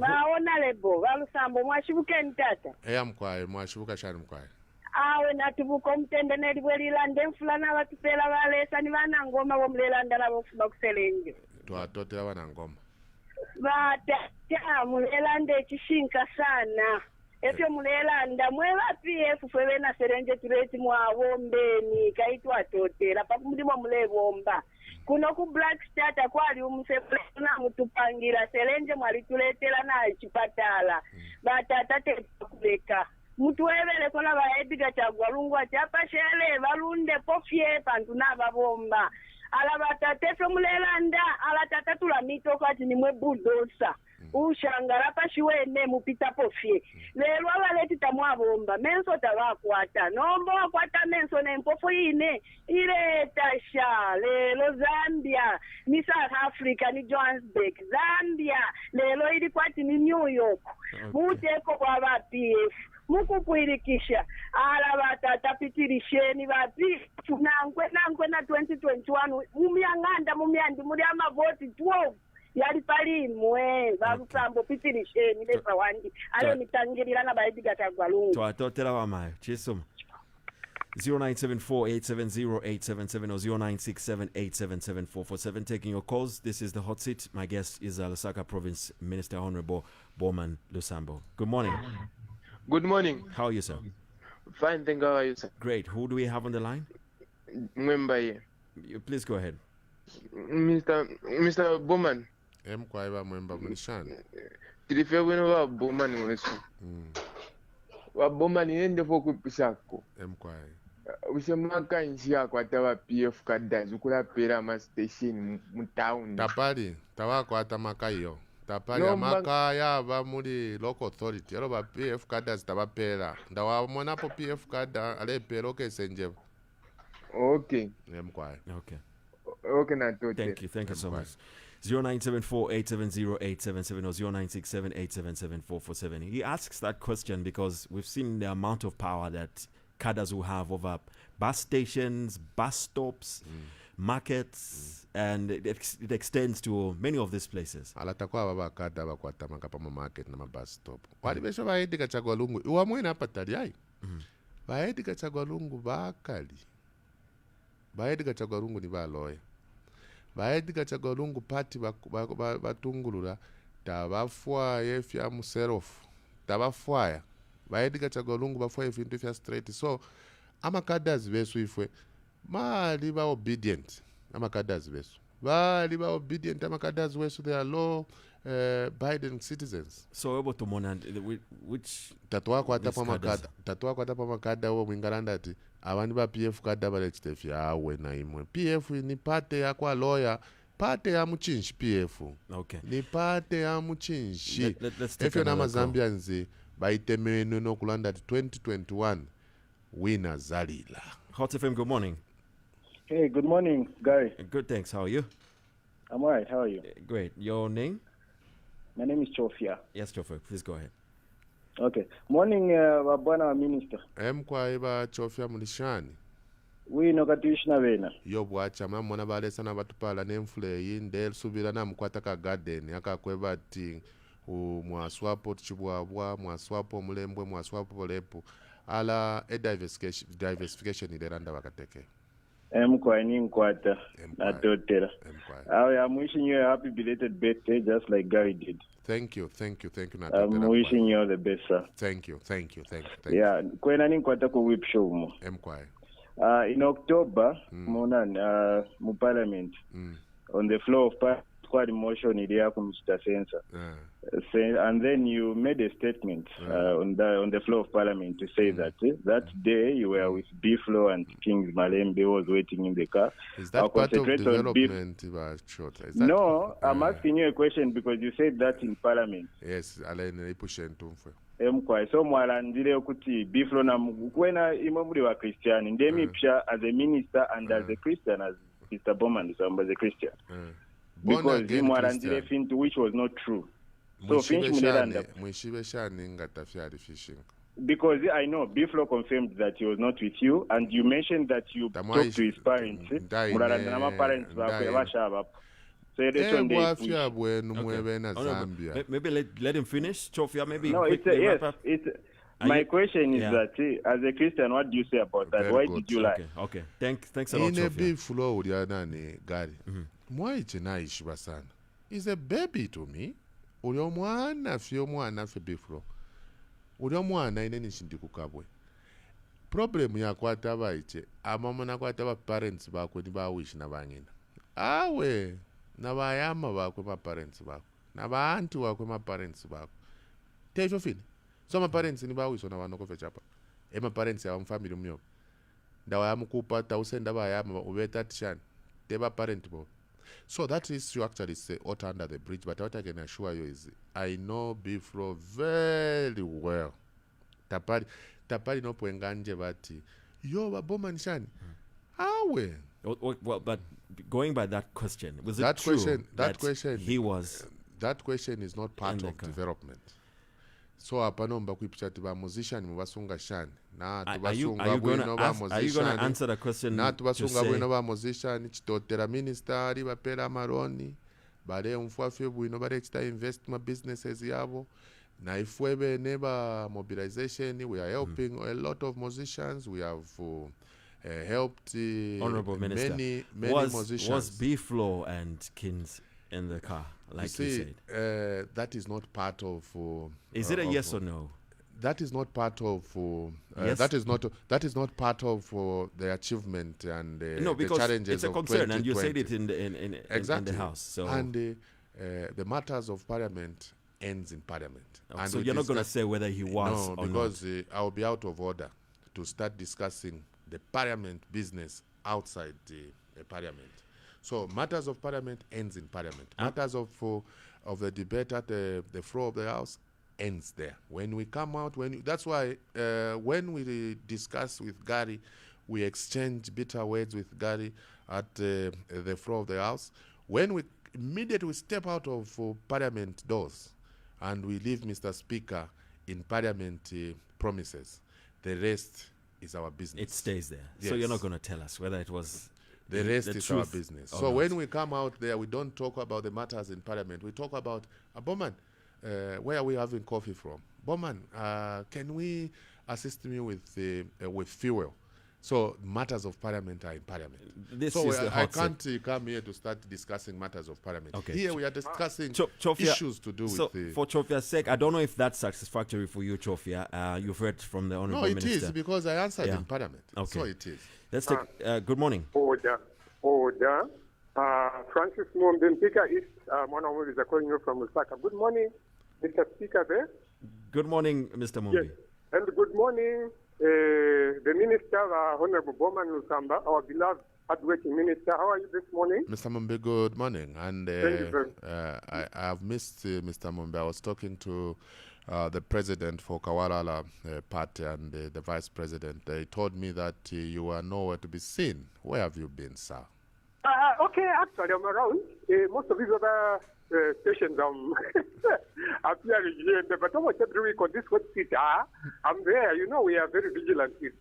Honorable, Lusambo, mwashibuke ntata. Mkwae, mwashibuka shani mkwae. Awe natubuko mtende nedibwelilande mfulana batupela balesa ni banangoma bomulelanda labo kufuba kuselenje. Twatotela banangoma. Bata mulelanda ekishinka sana. Efyo mulelanda mweba PF fwe na serenje tureti mwawombeni kaitwa totela pakumulimo mulebomba. Kuno ku Black Starter kwali umsepulana mutupangira serenje mwalituletela na chipatala. Batata tekuleka. Mutuwebele kola ba Edgar Lungu chapa shele balunde pofie pantu na babomba ala batatefe mulelanda ala tatatula mito kati ni mwe bulldozer ushangara pashiwene mupita pofie lelo abaleti tamwabomba menso tabakwata nombo akwata menso nempofo ine ile tasha lelo Zambia ni South Africa ni Johannesburg Zambia lelo ili kwati ni New York muteko kwa ba PF mukukwirikisha ala batatapitirisheni bapi nankwe na 2021 mumyanganda mumyandi muri amavoti 12 yali palimwe ba Lusambo pitirisheni lesa wandi ale mitangirira na ba Edgar Chagwalungu twatotera wamayo chisoma 0974-870-877 or 0967-877-447. Taking your calls. This is the hot seat. My guest is Lusaka Province Minister Honorable Bowman Lusambo. Good morning. Good morning. How are you, sir? Fine, thank you. How are you, sir? Great. Who do we have on the line? Mwemba. Please go ahead. Mr. Bowman. Mkwaiba Mwemba Mlishani. Tilife wino wa Bowman mwesu. Wa Bowman yende foku pisako. Mkwai. Ushemaka nchi yako atawa PF kada zukula pera ma station mu town. Tapali, tawako atamaka iyo. Tapali amaka yaba muri local authority. Yalo ba PF kada zitaba pera. Ndawa mwonapo PF kada ale pera oke senje. Okay. Mkwai. Okay. Okay, Natote. Thank you so much. 0974-870-877 or 0967-877-447. He asks that question because we've seen the amount of power that cadres will have over bus stations, bus stops, markets, and it extends to many of these places. Alatakuwa baba kada bakwatamaka pa market na bus stop. Wali besho ba Edgar Chagwalungu. Uwamwena hapa taliai. Ba Edgar Chagwalungu bakali. Ba Edgar Chagwalungu ni ba lawyer. Ba Edgar Chagwalungu party batungulula tabafwaye fya muserofu. Tabafwaya. Ba Edgar Chagwalungu bafwaye fintu fya straight. So amakadas besu ifwe mali ba obedient. Amakadas besu. Bali ba obedient amakadas besu, they are law abiding citizens. So able to monitor which tatwa kwa tapa makada wo mwingalanda ati abandi ba PF kada balechitefi awe na imwe. PF ni pate ya kwa lawyer, pate ya muchinshi PF. Okay. Ni pate ya muchinshi. Let's take If you're another Zambians baitemenu no kulanda 2021 winner Zalila. Hot FM, good morning. Hey, good morning, Gary. Good, thanks. How are you? I'm all right. How are you? Great. Your name? My name is Chofia. Yes, Chofia. Please go ahead. Okay. Morning, Bwana Minister. Mkwaiba Chofia Mulishani. We no katuishna vena. Yo bwacha mwana balesa na batupala nemfule yinde subira na mkwataka garden akakweba ati mwaswapo chibwabwa mwaswapo mulembwe mwaswapo lepo ala diversification ileranda bakateke. Mkwani nkwata natotera. I'm wishing you a happy belated birthday just like Gary did. Thank you. I'm wishing you all the best, sir. Thank you. Yeah, kwena ninkwata ku whip show mo. Mkwai. In October, mu parliament, on the floor of squad motion ilia kumchita censor. And then you made a statement on the floor of parliament to say that that day you were with Biflo and Kings Malembe was waiting in the car. Is that part of development? No, I'm asking you a question because you said that in parliament. Yes, Alain Ipushentumfe. So mwalandile okuti Biflo na kwena imamuli wa Christian ndemi pia as a minister and as a Christian as Mr. Bowman Lusambo as a Christian. Because mwalandile fintu which was not true. So finish because I know Biflo confirmed that he was not with you and you mentioned that you talked to his parents. Maybe let him finish. Chofia, maybe. No, my question is that as a Christian, what do you say about that? Why did you lie? Okay. Thanks a lot, Chofia. Biflo ulianani gari. Mwaiche naishiba sana. He's a baby to me. Ulio mwana fyo Biflo. Ulio mwana ine nishindi kukabwe. Problem ya kwa taba iche. Amama na kwa taba parents bako ni ba wish na bangina. Awe. Na bayama bako ma parents bako. Na ba auntie wako ma parents bako. Tejo fini. So ma parents ni ba wish na wanoko fechapa. Ma parents ya family myo. Ndawa yamu kupata usenda ba yama ubeta tishani. Teba parent bo. So that is you actually say water under the bridge, but what I can assure you is I know Biflo very well. Tapari no puenganje bati. Yo Bowman shani. Awe. Well, but going by that question, was that it true that question he was? That question is not part of development. So apanomba kuipichati ba musician mubasunga shani. Are you going to answer the question? Na tubasunga bwino ba musician chitotera minister ali bapera maroni bale mfwafye bwino bale chita invest ma businesses yabo na ifwebe neba mobilization. We are helping a lot of musicians. We have helped Honorable Minister, many musicians. Was B-Flow and Kins in the car, like you said? That is not part of. Is it a yes or no? That is not part of. Yes? That is not part of the achievement and no, the challenges. It's a concern, and you said it in the House. So and the matters of Parliament ends in Parliament. And so you're not going to say whether he was or because not? I'll be out of order to start discussing the Parliament business outside the Parliament. So matters of Parliament ends in Parliament. Matters of the debate at the floor of the House ends there. When we come out, that's why when we discuss with Gary, we exchange bitter words with Gary at the floor of the House. When we immediately step out of Parliament doors and we leave Mr. Speaker in Parliament promises, the rest is our business. It stays there. Yes. So you're not going to tell us whether it was the rest is our truth business. or So not. when we come out there, we don't talk about the matters in Parliament. We talk about Bowman. Where are we having coffee from? Bowman, can we assist me with fuel? So matters of Parliament are in Parliament. This so is the I hot can't come here to start discussing matters of Parliament. Okay. Here we are discussing Chofia, issues to do so with the... for Chofia's sake, I don't know if that's satisfactory for you, Chofia. You've heard from the Honourable No, it Minister. is because I answered Yeah. in Parliament. Okay. So it is. Let's take... good morning. Order. Francis Mwombe, Speaker East, Mwana is calling you from Lusaka. Good morning, Mr. Speaker there. Good morning, Mr. Mumbi. Yes. And good morning, the Minister, Honorable Bowman Lusambo, our beloved hardworking Minister. How are you this morning? Mr. Mumbi, good morning. And Thank you, sir. I have missed Mr. Mumbi. I was talking to the president for Kawalala party and the vice president. They told me that you are nowhere to be seen. Where have you been, sir? Okay, actually, I'm around. Most of these other stations appearing here, but almost every week on this website, I'm there. You know, we are very vigilant with,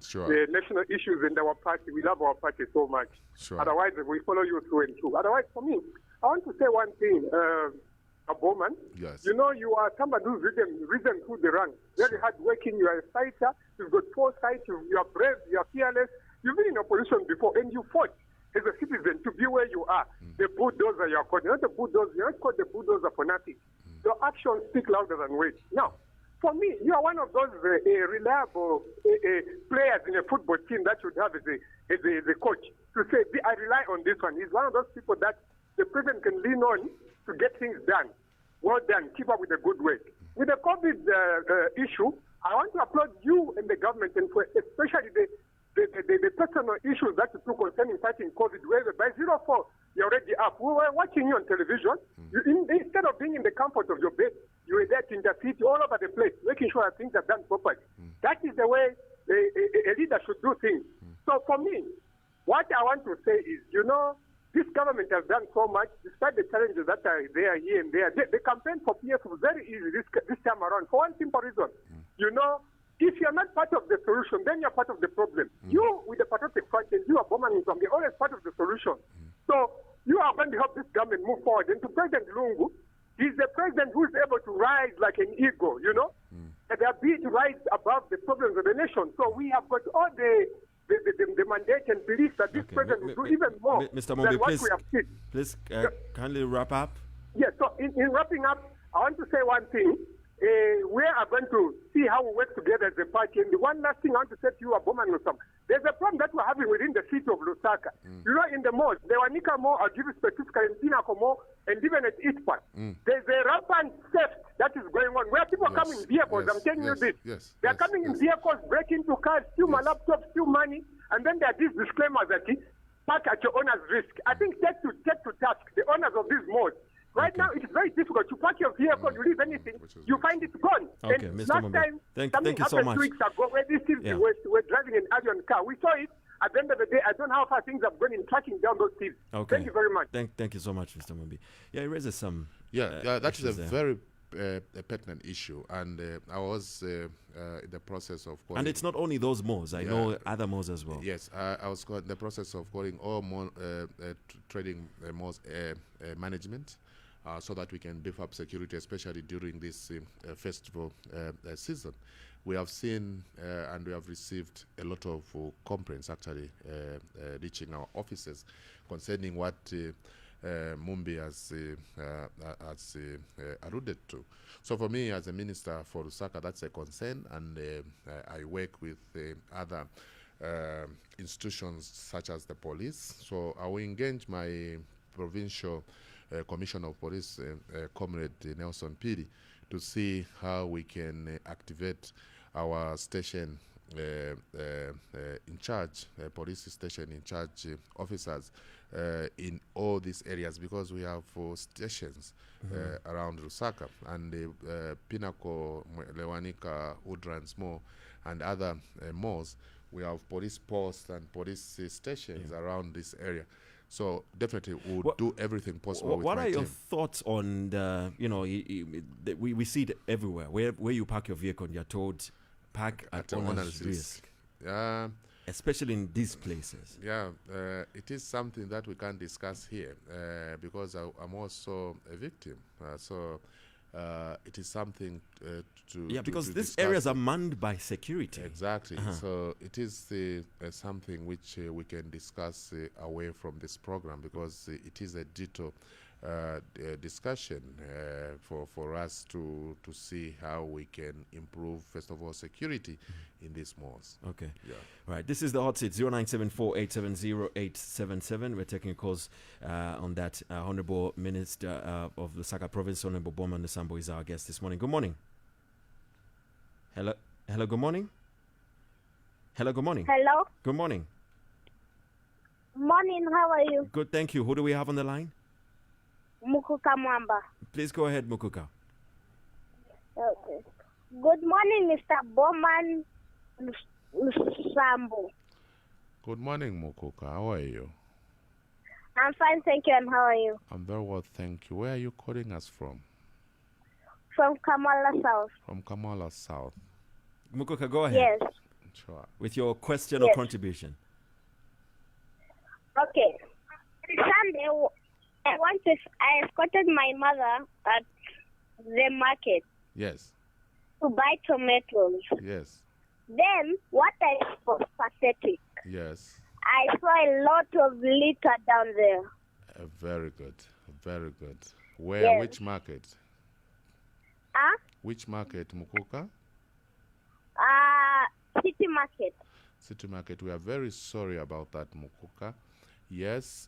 Sure. the national issues in our party. We love our party so much. Sure. Otherwise, we follow you through and through. Otherwise, for me, I want to say one thing. Bowman, Yes. you know, you are somebody who's risen through the ranks. Very hardworking. You are a fighter. You've got foresight. You are brave. You are fearless. You've been in opposition before, and you fought as a citizen to be where you are. The bulldozer you are called. You're not the bulldozer. You're not called the bulldozer for nothing. Your actions speak louder than words. Now, for me, you are one of those reliable players in a football team that should have as a coach to say, I rely on this one. He's one of those people that the president can lean on to get things done. Well done. Keep up with the good work. With the COVID issue, I want to applaud you and the government, and for especially the personal issues that you took concerning fighting COVID, where by 04, you're already up. We were watching you on television. Instead of being in the comfort of your bed, you were there to intercede all over the place, making sure that things are done properly. That is the way a leader should do things. So for me, what I want to say is, you know, this government has done so much, despite the challenges that are there, here and there. The campaign for PF was very easy this time around, for one simple reason. You know, if you're not part of the solution, then you're part of the problem. You, with the patriotic front, and you are Bowman, you're always part of the solution. So you are going to help this government move forward. And to President Lungu, he's the president who is able to rise like an eagle, you know, and they are to rise above the problems of the nation. So we have got all the mandate and belief that this president will do even more Mr. than Mombi, what please, we have seen. please kindly wrap up. Yes, so in wrapping up, I want to say one thing. We are going to see how we work together as a party. And the one last thing I want to say to you, Bowman Lusambo, there's a problem that we're having within the city of Lusaka. You know, in the malls, the Wanika Mall, I'll give you specifically in Pinako Mall, and even at East Park, there's a rampant theft that is going on, where people come in vehicles. I'm telling you this. They're coming in vehicles, breaking into cars, steal my laptop, steal money, and then there are these disclaimers that park at your owner's risk. I think take to task the owners of these malls. Right now, it's very difficult to park your vehicle, you leave anything, you find it gone. Okay, and Mr. last Mumbi. time, Thank something you so happened much. 2 weeks ago where these thieves were driving an Avion car. We saw it. At the end of the day, I don't know how far things have gone in tracking down those thieves. Okay. Thank you very much. Thank you so much, Mr. Mumbi. Yeah, it raises some That is a issues there. very a pertinent issue, and I was in the process of calling. And it's not only those malls. I know other malls as well. Yes, I was in the process of calling all mall, trading malls management, so that we can beef up security, especially during this festival season. We have seen and we have received a lot of complaints actually reaching our offices concerning what Mumbi has alluded to. So for me as a minister for Lusaka, that's a concern, and I work with other institutions such as the police. So I will engage my provincial Commissioner of Police, Comrade Nelson Piri, to see how we can activate our station in charge, police station in charge officers in all these areas, because we have stations around Lusaka, and Pinnacle, Lewanika, Woodlands Mall, and other malls. We have police posts and police stations around this area. So definitely we'll do everything possible. What are your thoughts on the, we see it everywhere. Where you park your vehicle, you're told park at owner's risk. Especially in these places. It is something that we can't discuss here because I'm also a victim. So it is something because to these discuss. areas are manned by security. Exactly. So it is something which we can discuss away from this program, because it is a detailed discussion for us to see how we can improve, first of all, security in these malls. Okay. Right. This is the hot seat, 0974-870-877. We're taking calls on that. Honorable Minister of Lusaka Province, Honorable Bowman Lusambo, is our guest this morning. Good morning. Hello, good morning. Hello, good morning. Hello. Good morning. Morning, how are you? Good, thank you. Who do we have on the line? Mukuka Mwamba. Please go ahead, Mukuka. Okay. Good morning, Mr. Bowman Lusambo. Good morning, Mukuka. How are you? I'm fine, thank you, and how are you? I'm very well, thank you. Where are you calling us from? From Kamala South. From Kamala South. Mukuka, go ahead. Yes. Sure. With your question or contribution. Okay. Sunday, I escorted my mother at the market. Yes. To buy tomatoes. Yes. Then, what I saw was pathetic. Yes. I saw a lot of litter down there. Very good. Very good. Where? Which market? Which market, Mukuka? City market. City market. We are very sorry about that, Mukuka. Yes,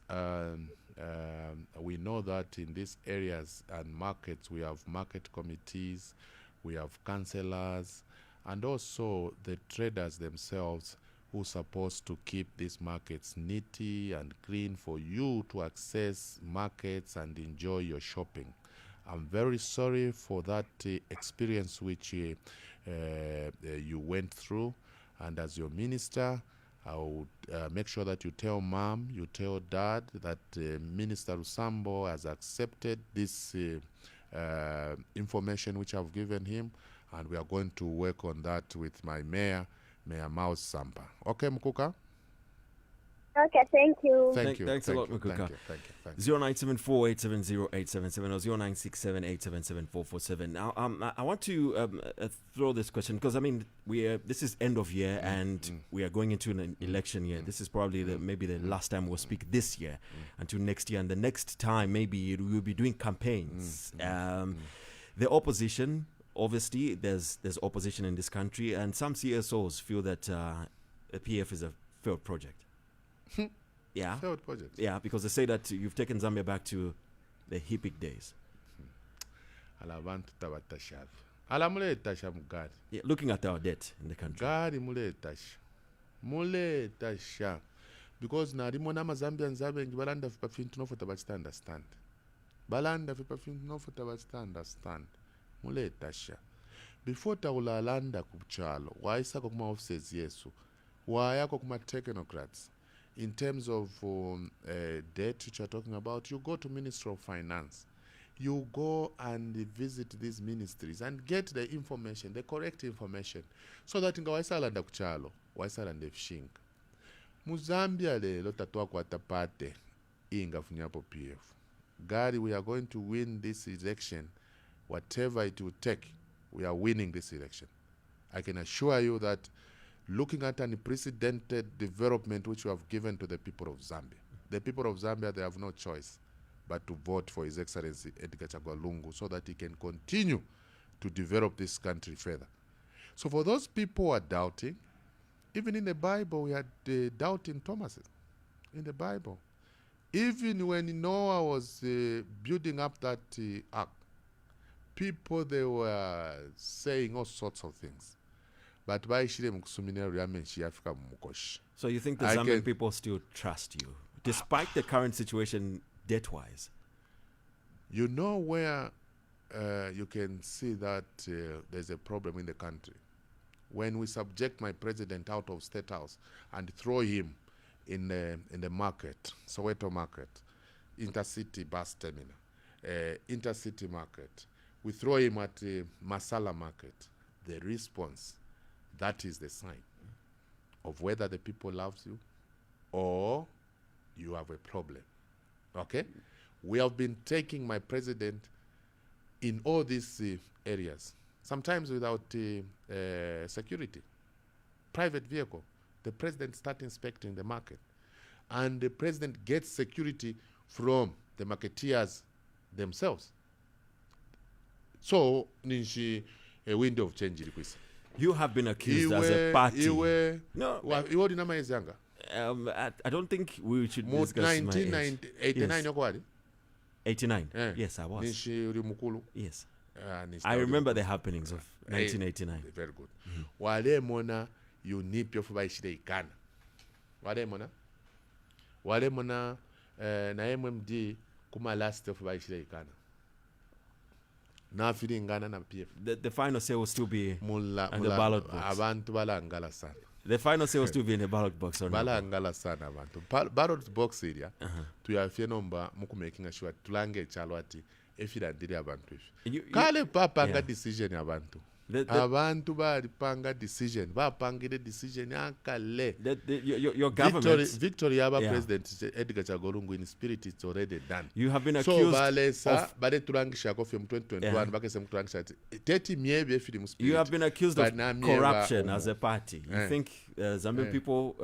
we know that in these areas and markets, we have market committees, we have councillors, and also the traders themselves who are supposed to keep these markets neat and clean for you to access markets and enjoy your shopping. I'm very sorry for that experience which you went through, and as your minister, I would make sure that you tell mom, you tell dad that Minister Lusambo has accepted this information which I've given him, and we are going to work on that with my mayor, Mayor Maus Sampa. Okay, Mukuka? Okay, thank you. Thank you. Thanks a lot, Mukuka. Thank you. 0974-870-877 or 0967-877-447. Now, I want to throw this question, because, I mean, this is end of year and we are going into an election year. This is probably maybe the last time we'll speak this year until next year. And the next time, maybe we'll be doing campaigns. The opposition, obviously, there's opposition in this country, and some CSOs feel that the PF is a failed project. Yeah. Failed project. Yeah, because they say that you've taken Zambia back to the hippie days. Yeah, looking at our debt in the country. Because narimona mazambians abengi balanda vipa fintu nofota bachita understand. Balanda vipa fintu nofota bachita understand. Muletasha. Before taulalanda kuchalo, waisa kuma offices yesu. Wayako kuma technocrats. In terms of debt which you're talking about, you go to Ministry of Finance. you go and visit these ministries and get the information, the correct information, so that nga waisalanda kuchalo waisalanda efishinga mu Zambia lelo tatwakwata pate ingafunyapo PF. Gary, we are going to win this election. Whatever it will take, we are winning this election. I can assure you that, looking at an unprecedented development which we have given to the people of Zambia, the people of Zambia, they have no choice but to vote for His Excellency Edgar Lungu so that he can continue to develop this country further. So for those people who are doubting, even in the Bible, we had doubting Thomases in the Bible. Even when Noah was building up that ark, people, they were saying all sorts of things. But by so you think the Zambian people still trust you, despite the current situation debt-wise? You know where you can see that there's a problem in the country? When we subject my president out of State House and throw him in the market, Soweto market, intercity bus terminal, intercity market, we throw him at Masala market, the response, that is the sign of whether the people loves you or you have a problem. Okay? We have been taking my president in all these areas, sometimes without security. Private vehicle. The president starts inspecting the market. And the president gets security from the marketeers themselves. So, a window of change. You have been accused as a party. No, I don't think we should discuss 1989. 89? Yes, I was. Yes. I remember the happenings of 1989. Very good. Wale mona unipyo fuba ishide ikana. Wale mona na MMD kuma last fuba ishide ikana. Na fili ngana na PF. The final say will still be in the ballot box. Abantu balangala sana. The final say will still be in the ballot box or not? Balangala sana abantu. Ballot box area. Tuyafye nomba muku making sure tulange chalo ati efirandiri abantu ifi. Kale papanga decision abantu. Abantu balipanga decision. Bapangire decision yakale. Your government. Victory yaba President Edgar Chagolungu in spirit it's already done. You have been accused bale tulangisha kofi mu 2021 bakese mu tulangisha 30 miebe efiri mu spirit. You have been accused of corruption as a party. You think Zambian people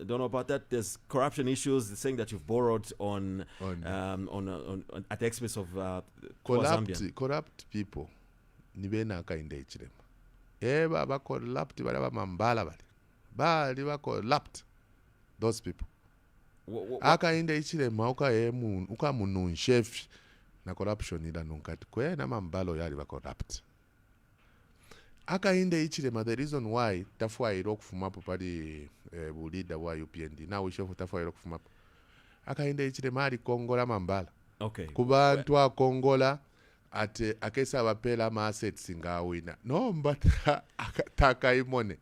don't know about that? There's corruption issues, saying that you've borrowed on at the expense of Zambian. Corrupt people. Nibena kainde ichirema. Eba ba corrupt bali ba mambala bali ba corrupt those people. Akainde ichirema uka munun chef na corruption ila nunkati kwe na mambalo yali ba corrupt. Akainde ichirema, the reason why tafwa irok fumapo pali leader wa UPND na wishofu tafwa irok fumapo. Akainde ichirema ali kongola mambala. Okay. Kubantu wa kongola ate akesa abapela ama assets ngawina no but taka imone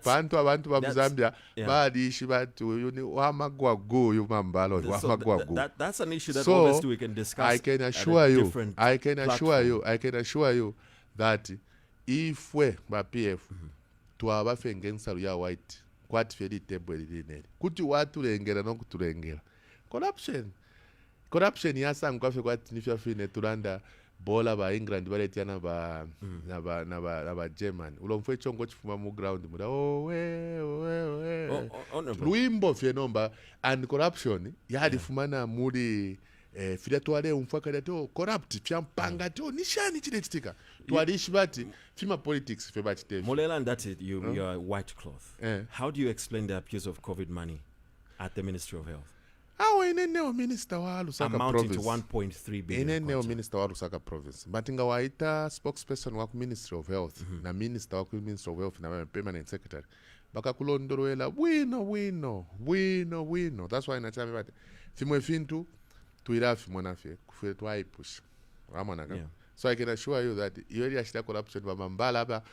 bantu abantu ba Zambia badishi batu yuni wamagwagu yumambalo wamagwagu. That's an issue that obviously we can discuss. I can assure you that if we ba PF twaba fengensa ya white kwati feli table linene kuti watu lengera no kutulengera corruption yasa ngwafe kwati nifya fine tulanda bola ba England baletiana ba na German ulomfwe chongo chifuma mu ground muda luimbo fyenomba and corruption yadifumana muri fira twale umfaka dato corrupt fyampanga to nishani chile chitika twalishi bati fima politics fe bati te Molela, that's it. You are white cloth. How do you explain the abuse of COVID money at the Ministry of Health? Ineneo minister wa Lusaka amounting province to 1.3 billion. Ineneo minister wa Lusaka province. But inga waita spokesperson wa Ministry of Health na minister wa Ministry of Health na permanent secretary. Baka kulondoroela wino. That's why nachame bati. Fimwe fintu tuirafi mwanafe kufwe twaipush. So I can assure you that yori ashira corruption ba mambala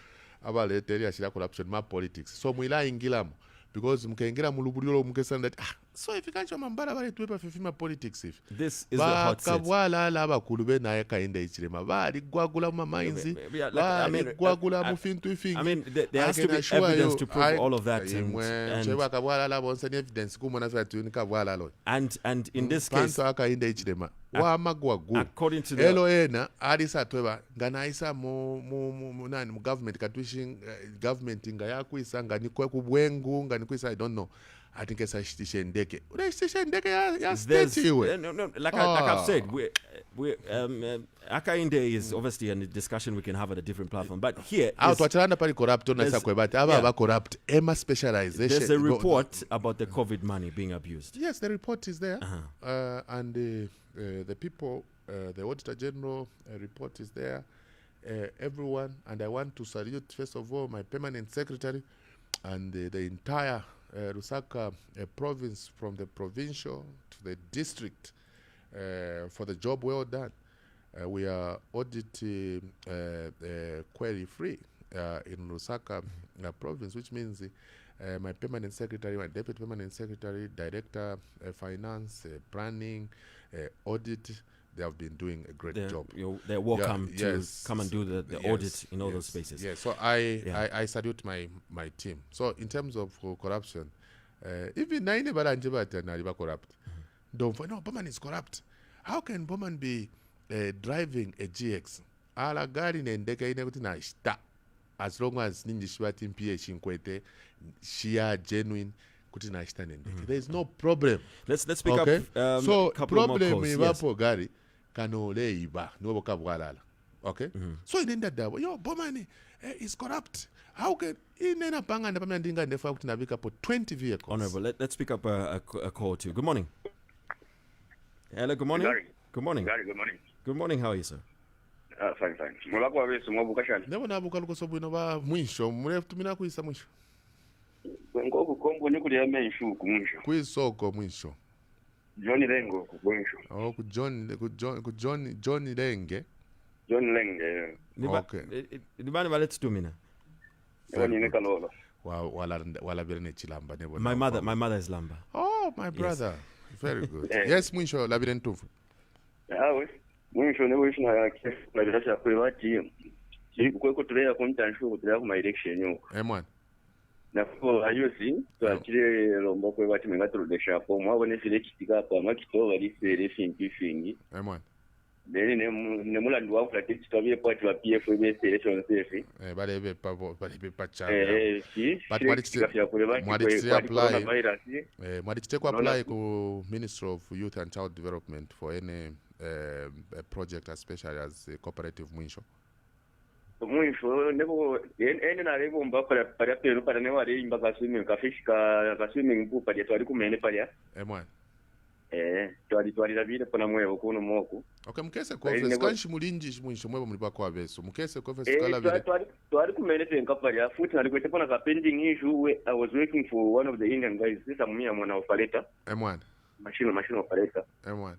aba leteri ashira corruption ma politics. So mwila ingilamo because mkaingira mulubuliro mkesana that so if ikancho mambala bali tuepa fifima politics if This is the hot seat. bakabwala labakulu benaye kainda ichirema bali gwagula mu mamayinzi bali gwagula mu fintu ifingi. I mean, there has to be evidence to prove all of that. Bakabwala labo nsani evidence kumona fa tuni kabwala lo. And in this case, akainda ichirema wa magwagu according to the elo ena alisa tweba nganaisa mu nani mu government katwishin government nga yakwisa ngani kwe kubwengu ngani kwisa I don't know. I think it's a ndeke. Ya state iwe. No, like I've said, Akainde is obviously a discussion we can have at a different platform. But here, corrupt corrupt. Emma specialization. There's a report about the COVID money being abused. Yes, the report is there, and the people, the Auditor General report is there. Everyone, and I want to salute first of all my permanent secretary and the entire Lusaka province, from the provincial to the district, for the job well done. We are audit query free in Lusaka province, which means my permanent secretary, my deputy permanent secretary, director, finance, planning, audit, they have been doing a great job. They're welcome to come and do the audit in all those spaces. Yes, so I salute my team. So in terms of corruption, even Naine Baranjibata Nariba corrupt. Don't no, Bowman is corrupt. How can Bowman be driving a GX? Ala gari nendeka inegutina ishta. As long as ninji shwati PH inkwete, shia genuine. There is no problem. Let's pick up so couple problem more calls. Yes. Gari kanole iba no kabwalala. Okay? So in that Bowman is corrupt. How can inena panga na pamya ndinga ndefa kutinabika po 20 vehicles. Honorable, let's pick up a call too. Good morning. Hello, good morning. Gary. Good morning. Gary, good morning. Good morning, how are you, sir? Fine. Mulako wabesu mwabuka shani. Nebo nabuka lukosobu inoba mwisho. Mrefu tumina kuisa mwisho. Ngoku kongo ni kuli yame ishu kumwisho. Kuisoko mwisho. Johnny Lengo kumwisho. Oh, Johnny Lenge. Johnny Lenge. Okay. Nibani balet's tumina. Wani neka lolo. Wala birene chilamba nebo. My mother is Lamba. Oh, my brother. Yes. Very good. Yes, mwisho labirentufu. Awe. Mwisho nebo ishu na kesi na bilasha kwewa tiyo. Kweko tulea kumtanshu kutulea kuma election yuko. Mwan. Na kwa ayosi to akire lombo kwewa timenga tuludesha po mwabone file kitika pa makito wali sere fingi. Mwan. Then ne mulandu wa kula kitwabye pati wa PF we selection safe. Bale be pacha. But mwadichite apply ku Ministry of Youth and Child Development for any project, especially as a cooperative mwisho. Mwisho nebo ene na lebo mbapa para pero para ne wale imba ka swimming pool para twali kumene para. Mwan. Twali labire pona mwevo kuno moku. Okay, mkese ko office kanshi mulinji mwisho mwebo mulipa kwa beso. Mkese ko office kala bile. Twali kumene tenka para futi na likwete pona ka pending issue. I was working for one of the Indian guys. This amumia mwana operator. Mwan. Machine operator. Mwan.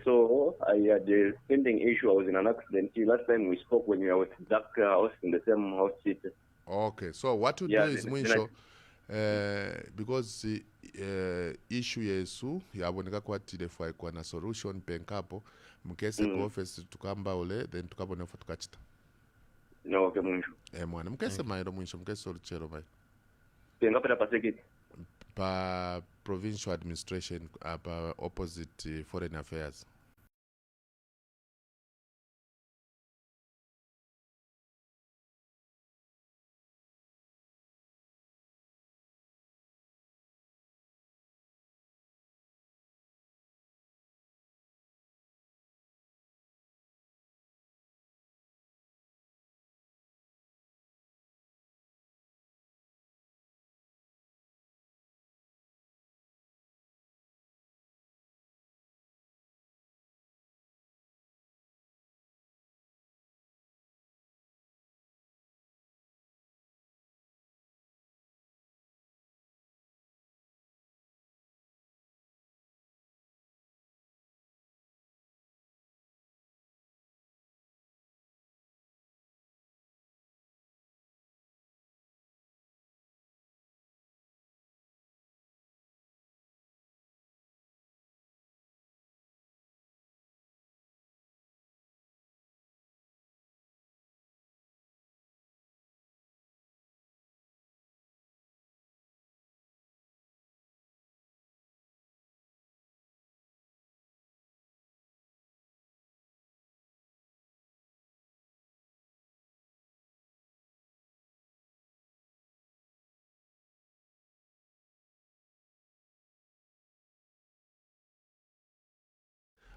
So I had a pending issue. I was in an accident. Last time we spoke when I was in that house in the same house seat. Okay, so what to do is mwisho because issue yesu yaboneka kwatile fwa kwa na solution penkapo mkese ko office tukamba ule then tukabona fwa tukachita. No, okay mwisho. Mwana mkese mairo mwisho mkese oluchero mai. Penkapo na paseki pa provincial administration pa opposite foreign affairs.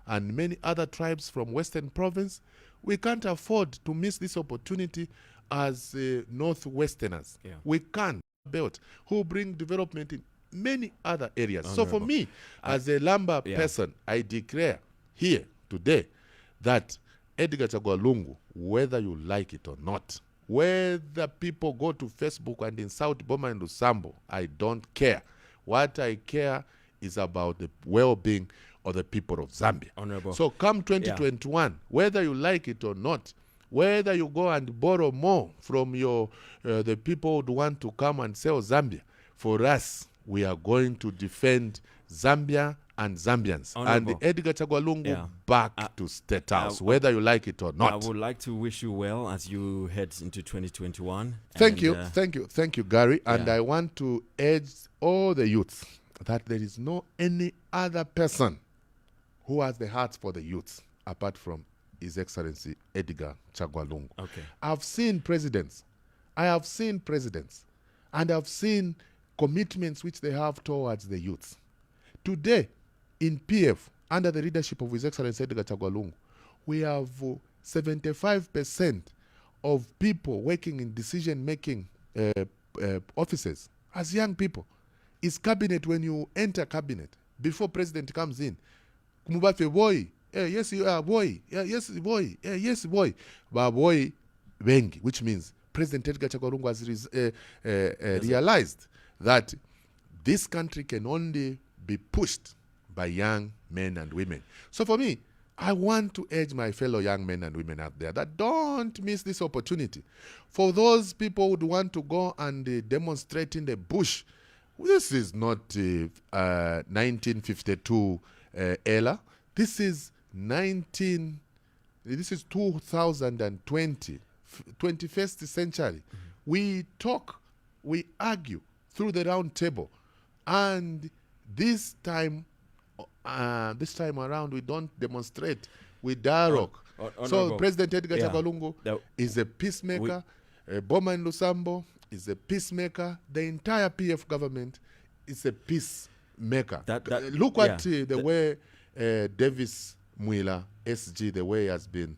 and many other tribes from Western Province. We can't afford to miss this opportunity as Northwesterners. Yeah. We can't build who bring development in many other areas. So for me, as a Lamba person, I declare here today that Edgar Lungu, whether you like it or not, whether people go to Facebook and insult Bowman and Lusambo, I don't care. What I care is about the well-being of the people of Zambia. Honorable. So come 2021, whether you like it or not, whether you go and borrow more from your the people who want to come and sell Zambia, for us, we are going to defend Zambia and Zambians. Honorable. And Edgar Lungu back to State House, whether you like it or not. I would like to wish you well as you head into 2021. Thank you, Gary. And I want to urge all the youth that there is no any other person who has the heart for the youth apart from His Excellency Edgar Lungu. Okay. I've seen presidents, and I've seen commitments which they have towards the youth. Today, in PF, under the leadership of His Excellency Edgar Lungu, we have 75% of people working in decision-making offices as young people. Is cabinet, when you enter cabinet, before president comes in, kumubafe boy, yes you are boy, yes boy, yes boy, but boy wengi, which means President Edgar Lungu has realized that this country can only be pushed by young men and women. So for me, I want to urge my fellow young men and women out there that don't miss this opportunity. For those people who want to go and demonstrate in the bush, this is not 1952 era. This is 2020, 21st century. We talk, we argue through the round table, and this time around we don't demonstrate, we dialogue. So President Edgar Lungu is a peacemaker. Bowman Lusambo is a peacemaker. The entire PF government is a peacemaker. Look at the way Davis Mwila, SG, the way he has been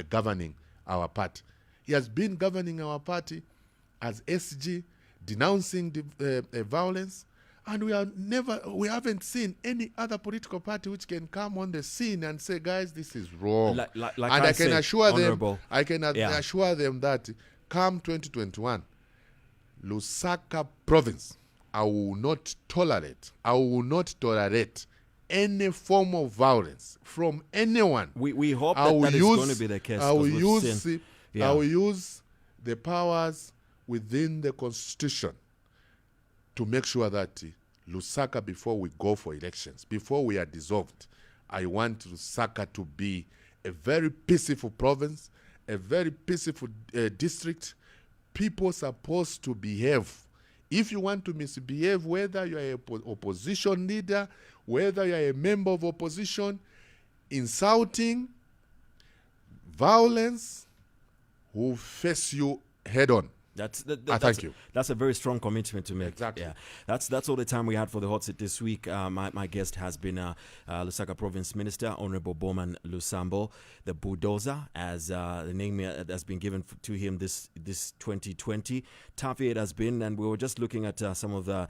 governing our party. He has been governing our party as SG, denouncing the violence, and we haven't seen any other political party which can come on the scene and say, guys, this is wrong. And I can assure them that come 2021, Lusaka province, I will not tolerate any form of violence from anyone. We hope that is going to be the case. I will use the powers within the Constitution to make sure that Lusaka, before we go for elections, before we are dissolved, I want Lusaka to be a very peaceful province, a very peaceful district. People supposed to behave. If you want to misbehave, whether you are an opposition leader, whether you are a member of opposition, insulting, violence will face you head on. Thank you. That's a very strong commitment to make. Exactly. Yeah, that's all the time we had for the hot seat this week. My guest has been Lusaka Province Minister Honorable Bowman Lusambo, the bulldozer, as the name that's been given to him this 2020. Tough year it has been, and we were just looking at some of the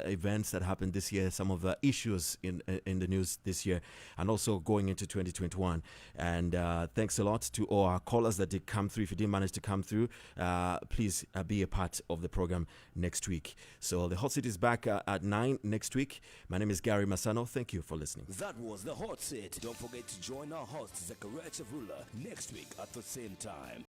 events that happened this year, some of the issues in the news this year, and also going into 2021. And thanks a lot to all our callers that did come through. If you didn't manage to come through, please be a part of the program next week. So the hot seat is back at 9 next week. My name is Gary Masano. Thank you for listening. That was the hot seat. Don't forget to join our host Zachariah Chavula next week at the same time.